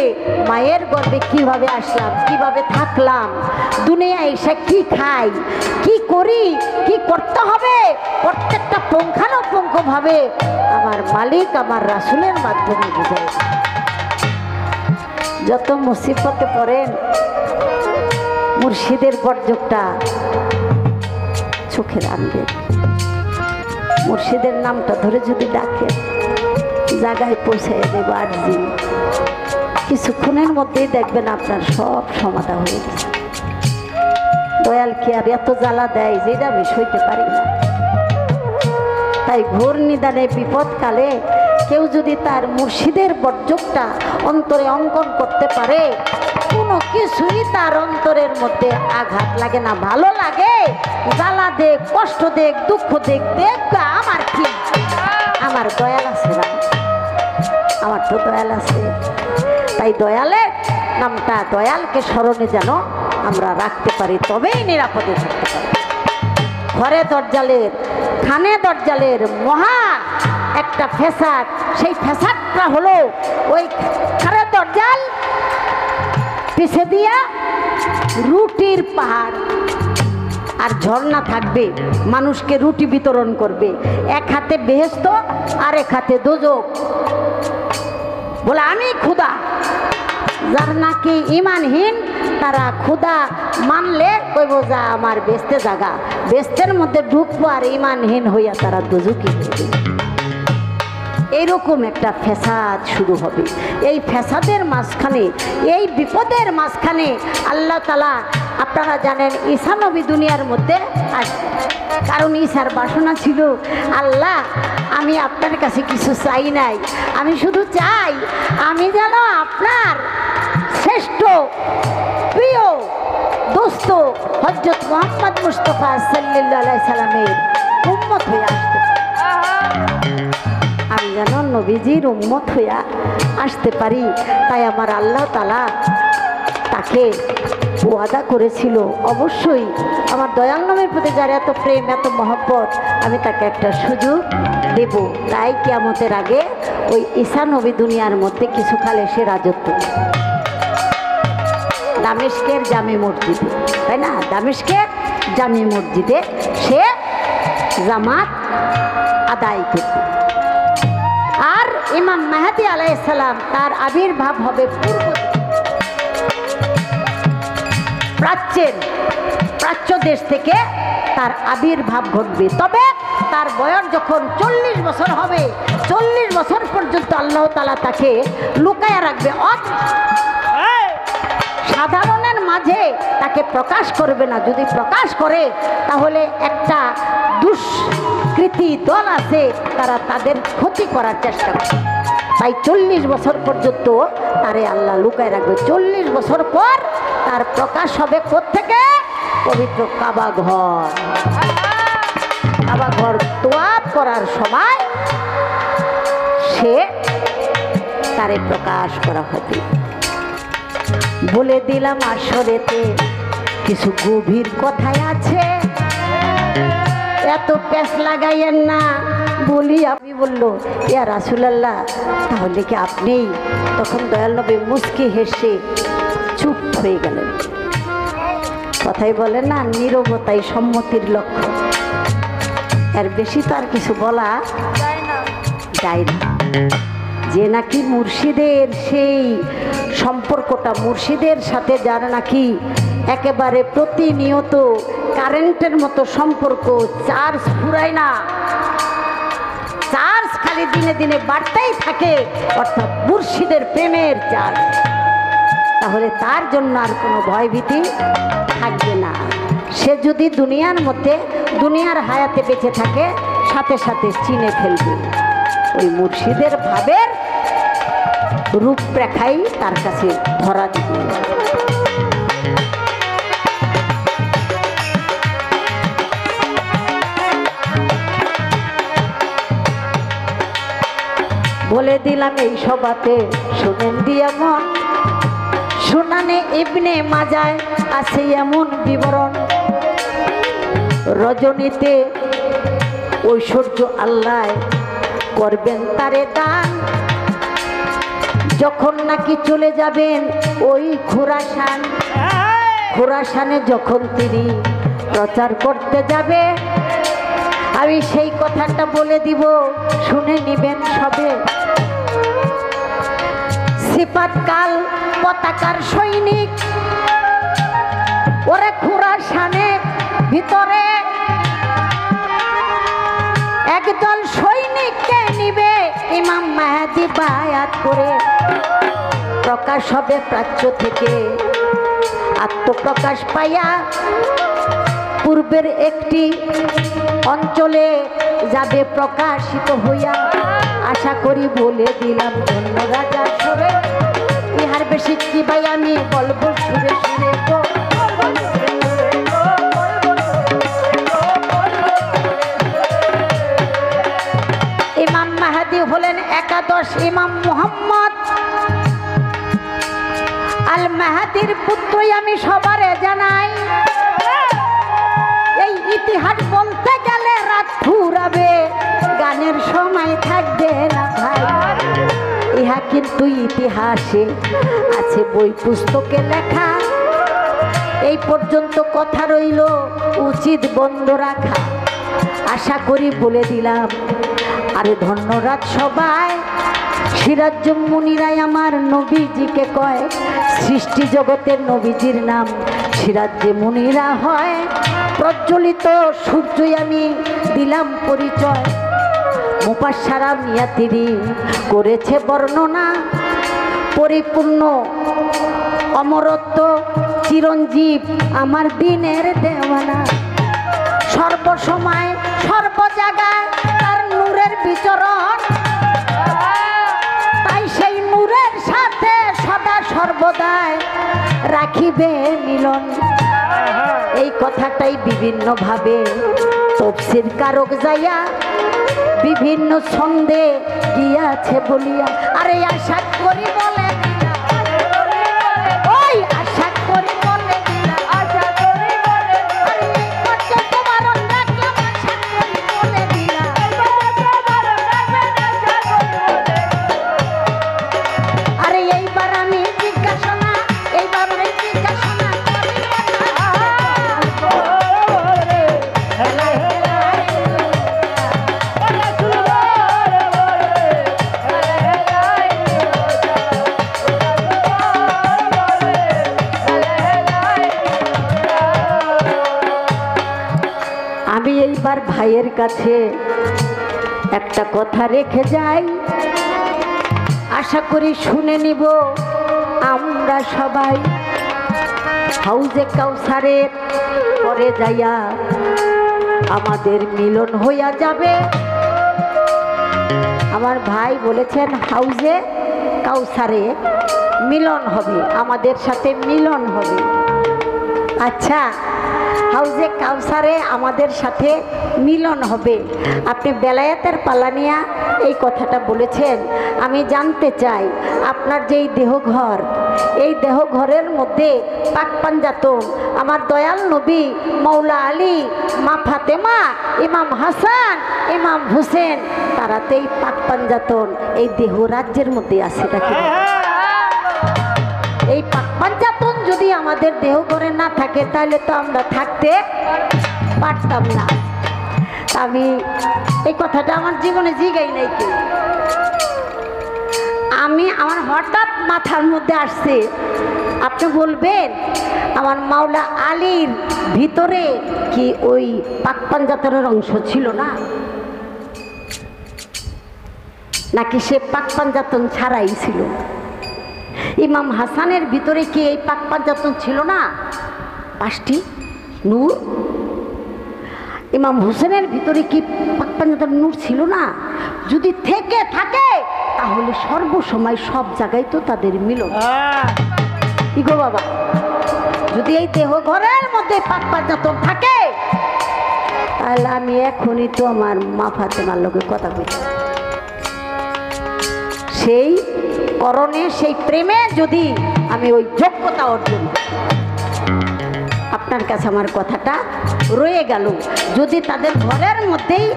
মায়ের গর্ভে কিভাবে আসলাম, কিভাবে থাকলাম, দুনিয়ায় এসে কি খাই, কি করি, কি করতে হবে, প্রত্যেকটা পুঙ্খানুপুঙ্খভাবে আমার মালিক আমার রাসূলের মাধ্যমে বুঝাই। যত মুসিবতে পড়েন, মুর্শিদের বরযোগটা চোখে রাখবেন। মুর্শিদের নামটা ধরে যদি ডাকেন, জায়গায় পৌঁছাই দেব আরজি, কিছুক্ষণের মধ্যেই দেখবেন আপনার সব সমাধান হয়ে গেছে। দয়াল কি আর এত জ্বালা দেয় যেটা আমি সইতে পারি না। তাই ঘোর নিদানে বিপদকালে কেউ যদি তার মুর্শিদের বরযোগটা অন্তরে অঙ্কন করতে পারে, কোনো কিছুই তার অন্তরের মধ্যে আঘাত লাগে না, ভালো লাগে। জ্বালা দেখ, কষ্ট দেখ, দুঃখ দেখ, দেখ আমার কি, আমার দয়াল আছে না, আমার তো দয়াল আছে। তাই দয়ালের নামটা, দয়ালকে স্মরণে যেন আমরা রাখতে পারি, তবেই নিরাপদে থাকতে পারি। ঘরে দরজালের, খানে দরজালের মহা একটা ফ্যাসাদ, সেই ফ্যাসাদটা হলো ওই ঘরে দরজাল পিছে দিয়া রুটির পাহাড় আর ঝর্ণা থাকবে, মানুষকে রুটি বিতরণ করবে, এক হাতে বেহেশত আর এক হাতে দোজক। বলে আমি ক্ষুধা, যার নাকি ইমানহীন তারা ক্ষুধা মানলে কইব যা আমার বেস্তে জাগা, বেস্তের মধ্যে ঢুকবো আর ইমানহীন হইয়া তারা দোজকি হবে। এইরকম একটা ফ্যাসাদ শুরু হবে। এই ফ্যাসাদের মাঝখানে, এই বিপদের মাঝখানে আল্লাহ তাআলা, আপনারা জানেন ঈসা নবী দুনিয়ার মধ্যে আসবে, কারণ ঈসার বাসনা ছিল, আল্লাহ আমি আপনার কাছে কিছু চাই নাই, আমি শুধু চাই আমি যেন আপনার শ্রেষ্ঠ প্রিয় দোস্ত হযরত মুহাম্মদ মুস্তাফা সাল্লাল্লাহু আলাইহি সাল্লামের উম্মত হয়ে আসতে পারি, আমি যেন নবীজির উম্মত হইয়া আসতে পারি। তাই আমার আল্লাহ তাআলা তাকে ওয়াদা করেছিল, অবশ্যই আমার দয়াল নবীর প্রতি যার এত প্রেম, এত মহব্বত, আমি তাকে একটা সুযোগ দেব। তাই কিয়ামতের আগে ওই ঈসা নবী দুনিয়ার মধ্যে কিছুকাল এসে রাজত্ব, দামেস্কের জামে মসজিদে, তাই না, দামেস্কের জামে মসজিদে সে জামাত আদায় করবে। আর ইমাম মেহেদী আলাইহিস সালাম তার আবির্ভাব হবে পূর্ব প্রাচ্য দেশ থেকে, তার আবির্ভাব ঘটবে। তবে তার বয়স যখন 40 বছর হবে, 40 বছর পর্যন্ত আল্লাহ তাআলা তাকে লুকায়া রাখবে। সাধারণের মাঝে তাকে প্রকাশ করবে না। যদি প্রকাশ করে তাহলে একটা দুষ্কৃতী দল আছে, তারা তাদের ক্ষতি করার চেষ্টা করে। তাই 40 বছর পর্যন্ত তারে আল্লাহ লুকায় রাখবে। 40 বছর পর তার প্রকাশ হবে কোত্থেকে? পবিত্র কাবা ঘর। কাবা ঘর তোয়াফ করার সময় সে তারে প্রকাশ করা হবে। বলে দিলাম আসরেতে কিছু গভীর কথাই আছে, এত প্যাঁচ লাগাইয়েন না। বলি আমি বলল, ইয়া রাসূলুল্লাহ, তাহলে কি আপনিই? তখন দয়াল নবী মুস্কি হেসে চুপ হয়ে গেলেন। কথাই বলে না, নীরবতাই সম্মতির লক্ষ্য। এর বেশি তো আর কিছু বলা যায় না। যে নাকি মুর্শিদের সেই সম্পর্কটা, মুর্শিদের সাথে যারা নাকি একেবারে প্রতিনিয়ত কারেন্টের মতো সম্পর্ক, চার্জ ফুরায় না, চার্জ খালি দিনে দিনে বাড়তেই থাকে, অর্থাৎ মুর্শিদের প্রেমের চার্জ, তাহলে তার জন্য আর কোনো ভয়ভীতি থাকবে না। সে যদি দুনিয়ার মধ্যে দুনিয়ার হায়াতে বেঁচে থাকে, সাথে সাথে চিনে ফেলবে। ওই মুর্শিদের ভাবের রূপরেখাই তার কাছে ধরা দিবে। বলে দিলাম এই সভাতে শুনেন দিয়া মন, সুনানে ইবনে মাজায় আছে এমন বিবরণ, রজনীতে ঐশ্বর্য আল্লাহ করবেন তারে দান, যখন নাকি চলে যাবেন ওই খুরাসান, খুরাসানে যখন তিনি প্রচার করতে যাবে, আমি সেই কথাটা বলে দিব, শুনে নিবেন সবে। সিপাত কাল পতাকার সৈনিক, ওরে খুরাসানের ভিতরে একদল সৈনিককে নিবে ইমাম মাহদী বায়াত করে। প্রকাশ হবে প্রাচ্য থেকে, আত্মপ্রকাশ পাইয়া পূর্বের একটি অঞ্চলে যাবে প্রকাশিত হইয়া। আশা করি বলে দিলাম ধন্য রাজা সুরে, ইহার বেশি কি ভাই আমি বলবো সুরে সুরে গো। ইমাম মাহদী হলেন একাদশ ইমাম মুহাম্মদ আল মাহদীর পুত্রই আমি সবারে জানাই। এই ইতিহাস বলতে গেলে রাত ফুরাবে, গানের সময় থাকবে না ভাই। ইহা কিন্তু ইতিহাসে আছে, বই পুস্তকে লেখা। এই পর্যন্ত কথা রইল, উচিত বন্ধ রাখা। আশা করি বলে দিলাম। আরে ধন্যবাদ সবাই। সিরাজ মুনিরাই আমার নবীজিকে কয়, সৃষ্টি জগতের নবীজির নাম সিরাজ্যে মুনিরা হয়। প্রজ্বলিত সূর্যই আমি দিলাম পরিচয়, মুপাশারা মিয়াতিরি করেছে বর্ণনা। পরিপূর্ণ অমরত্ব চিরঞ্জীব আমার দিনের দেওয়ানা। সর্বসময় সর্ব জায়গায় তার নূরের বিচরণ, তাই সেই নূরের সাথে সদা সর্বদাই রাখিবে মিলন। এই কথাটাই বিভিন্নভাবে তফসির কারক যাইয়া বিভিন্ন ছন্দে গিয়াছে বলিয়া। আরে আশা করি বলে ওই আশা করি বলে আরে এইবার আমি জিজ্ঞাসা, এইবার জিজ্ঞাসা আমি এইবার ভাইয়ের কাছে একটা কথা রেখে যাই, আশা করি শুনে নিব আমরা সবাই। হাউজে কাউসারের পরে যাইয়া আমাদের মিলন হইয়া যাবে। আমার ভাই বলেছেন হাউজে কাউসারে মিলন হবে, আমাদের সাথে মিলন হবে। আচ্ছা, হাউজে কাউসারে আমাদের সাথে মিলন হবে, আপনি বেলায়েতের পালানিয়া এই কথাটা বলেছেন। আমি জানতে চাই আপনার যেই দেহঘর, এই দেহঘরের মধ্যে পাক পাঞ্জাতন আমার দয়াল নবী মৌলা আলী, মা ফাতেমা, ইমাম হাসান, ইমাম হুসেন, তারাতেই পাক পাঞ্জাতন এই দেহ রাজ্যের মধ্যে আছে নাকি? এই পাক পাঞ্জাতন যদি আমাদের দেহ ঘরে না থাকে তাহলে তো আমরা থাকতে পারতাম না। আমি এই কথাটা আমার জীবনে জিগাই নাই কেউ। আমার হঠাৎ মাথার মধ্যে আসছে, আপনি বলবেন আমার মাওলা আলীর ভিতরে কি ওই পাক পাঞ্জাতনের অংশ ছিল না, নাকি সে পাক পাঞ্জাতন ছাড়াই ছিল? ইমাম হাসানের ভিতরে কি এই পাক পাঞ্জাতন ছিল না, 5টি নূর? ইমাম হুসেনের ভিতরে কি পাক পাঞ্জাতন নূর ছিল না? যদি থেকে থাকে তাহলে সর্বসময় সব জায়গায় তো তাদের মিলন। কি গো বাবা, যদি এই দেহ ঘরের মধ্যে পাক পাঞ্জাতন থাকে তাহলে আমি এখনই তো আমার মা ফাতেমার লোকের কথা বলছি। সেই করণে, সেই প্রেমে যদি আমি ওই যোগ্যতা অর্জন, আপনার কাছে আমার কথাটা রয়ে গেল। যদি তাদের ঘরের মধ্যেই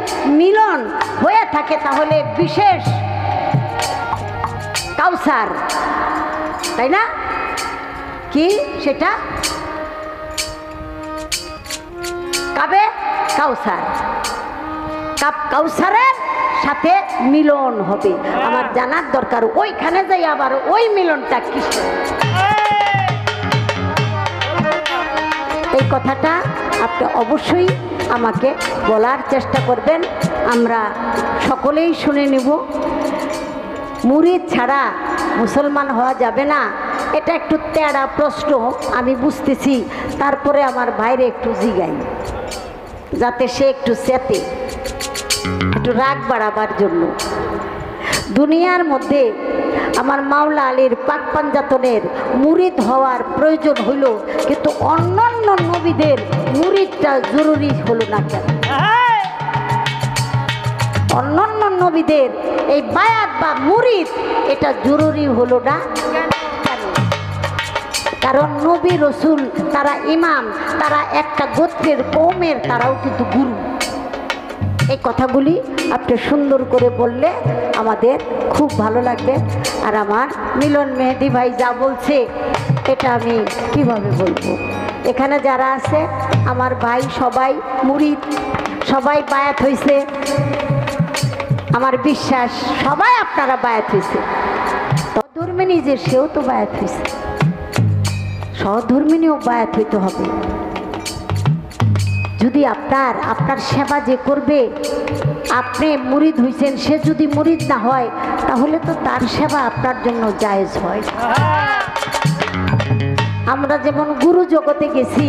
মিলন হয়ে থাকে তাহলে বিশেষ কাউসার, তাই না? কি সেটা? কাবে কাউসার, কাপ কাউসারের সাথে মিলন হবে। আমার জানার দরকার ওইখানে যাই আবার ওই মিলনটা কিসের। এই কথাটা আপনি অবশ্যই আমাকে বলার চেষ্টা করবেন, আমরা সকলেই শুনে নেব। মুরিদ ছাড়া মুসলমান হওয়া যাবে না, এটা একটু তেড়া প্রশ্ন আমি বুঝতেছি, তারপরে আমার ভাইরে একটু জিগাই যাতে সে একটু চেতে, একটু রাগ বাড়াবার জন্য। দুনিয়ার মধ্যে আমার মাওলা আলীর পাক পাঞ্জাতনের মুরিদ হওয়ার প্রয়োজন হইল, কিন্তু অন্যান্য নবীদের মুরিদটা জরুরি হলো না কেন? অন্যান্য নবীদের এই বায়াত বা মুরিদ এটা জরুরি হলো না কেন? কারণ নবী রসুল তারা ইমাম, তারা একটা গোত্রের কওমের, তারাও কিন্তু গুরু। এই কথাগুলি আপনি সুন্দর করে বললে আমাদের খুব ভালো লাগবে। আর আমার মিলন মেহেদি ভাই যা বলছে এটা আমি কিভাবে বলবো? এখানে যারা আছে আমার ভাই সবাই মুরিদ, সবাই বায়াত হয়েছে, আমার বিশ্বাস সবাই আপনারা বায়াত হয়েছে। সহধর্মিনী যে সেও তো বায়াত হয়েছে, সহধর্মিনীও বায়াত হইতে হবে। যদি আপনার সেবা যে করবে, আপনি মুরিদ হইছেন, সে যদি মুরিদ না হয় তাহলে তো তার সেবা আপনার জন্য জায়েজ হয়। আমরা যেমন গুরু জগতে গেছি,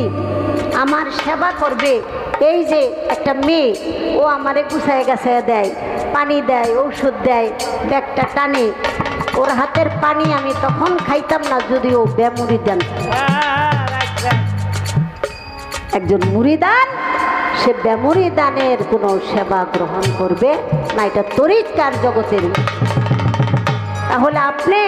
আমার সেবা করবে, এই যে একটা মেয়ে, ও আমারে গুছায় গাছায় দেয়, পানি দেয়, ঔষধ দেয়, ব্যাগটা টানে, ওর হাতের পানি আমি তখন খাইতাম না যদি ও বেমুরিদান। একজন মুরিদান সে বেমুরিদানের কোনো সেবা গ্রহণ করবে না, এটা তরিকার জগতের। তাহলে আপনি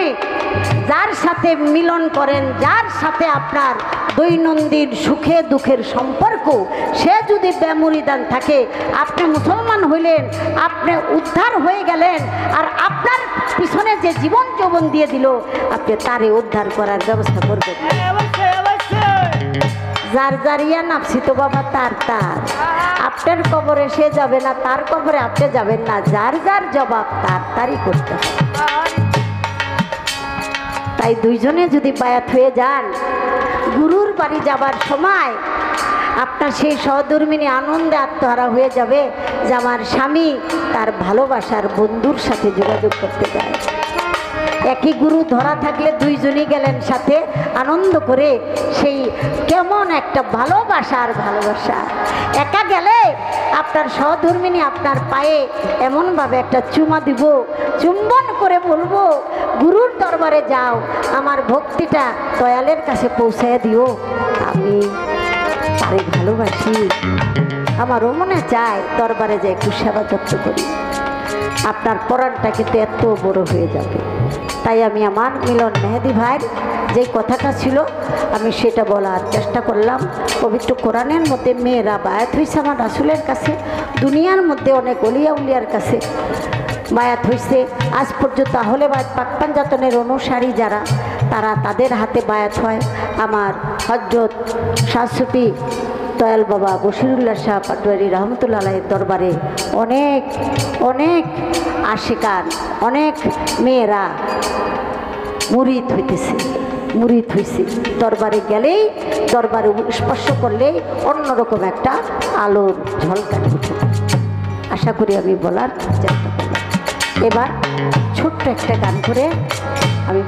যার সাথে মিলন করেন, যার সাথে আপনার দৈনন্দিন সুখে দুঃখের সম্পর্ক, সে যদি বেমুরিদান থাকে, আপনি মুসলমান হইলেন, আপনি উদ্ধার হয়ে গেলেন, আর আপনার পিছনে যে জীবন যৌবন দিয়ে দিল, আপনি তারে উদ্ধার করার ব্যবস্থা করবেন। যার যারিয়া নাপসি তো বাবা তার তার, আপনার কবরে সে যাবে না, তার কবরে আপনি যাবেন না, যার যার জবাব তার তারই করতে হবে। তাই দুইজনে যদি বায়াত হয়ে যান, গুরুর বাড়ি যাবার সময় আপনার সেই সহধর্মিনী আনন্দে আত্মহারা হয়ে যাবে যে আমার স্বামী তার ভালোবাসার বন্ধুর সাথে যোগাযোগ করতে যায়। একই একই গুরু ধরা থাকলে দুইজনই গেলেন সাথে, আনন্দ করে সেই কেমন একটা ভালোবাসা। একা গেলে আপনার সহধর্মিনী আপনার পায়ে এমনভাবে একটা চুমা দিব, চুম্বন করে বলবো গুরুর দরবারে যাও, আমার ভক্তিটা দয়ালের কাছে পৌঁছায় দিও, আমি তারে ভালোবাসি, আমারও মনে চায় দরবারে যাই একটু সেবা যত্ন করি। আপনার পরাণটা কিন্তু এত বড় হয়ে যাবে। তাই আমি আমার মিলন মেহেদি ভাইয়ের যে কথাটা ছিল আমি সেটা বলার চেষ্টা করলাম। পবিত্র কোরআনের মধ্যে মেয়েরা বায়াত হয়েছে আমার রাসূলের কাছে, দুনিয়ার মধ্যে অনেক অলিয়া উলিয়ার কাছে বায়াত হয়েছে আজ পর্যন্ত। তাহলে বায়াত পাক পাঞ্জাতনের অনুসারী যারা, তারা তাদের হাতে বায়াত হয়। আমার হযরত শাহসুফি দয়াল বাবা বশিরুল্লাহ শাহ পাটোয়ারি রহমতুল্লাহ আলাইহির দরবারে অনেক অনেক আশিকান, অনেক মেয়েরা মুরিদ হইছে। দরবারে গেলেই, দরবারে স্পর্শ করলেই অন্যরকম একটা আলোর ঝলকানি উঠে। আশা করি আমি বলার চেষ্টা করলাম। এবার ছোট্ট একটা গান করে আমি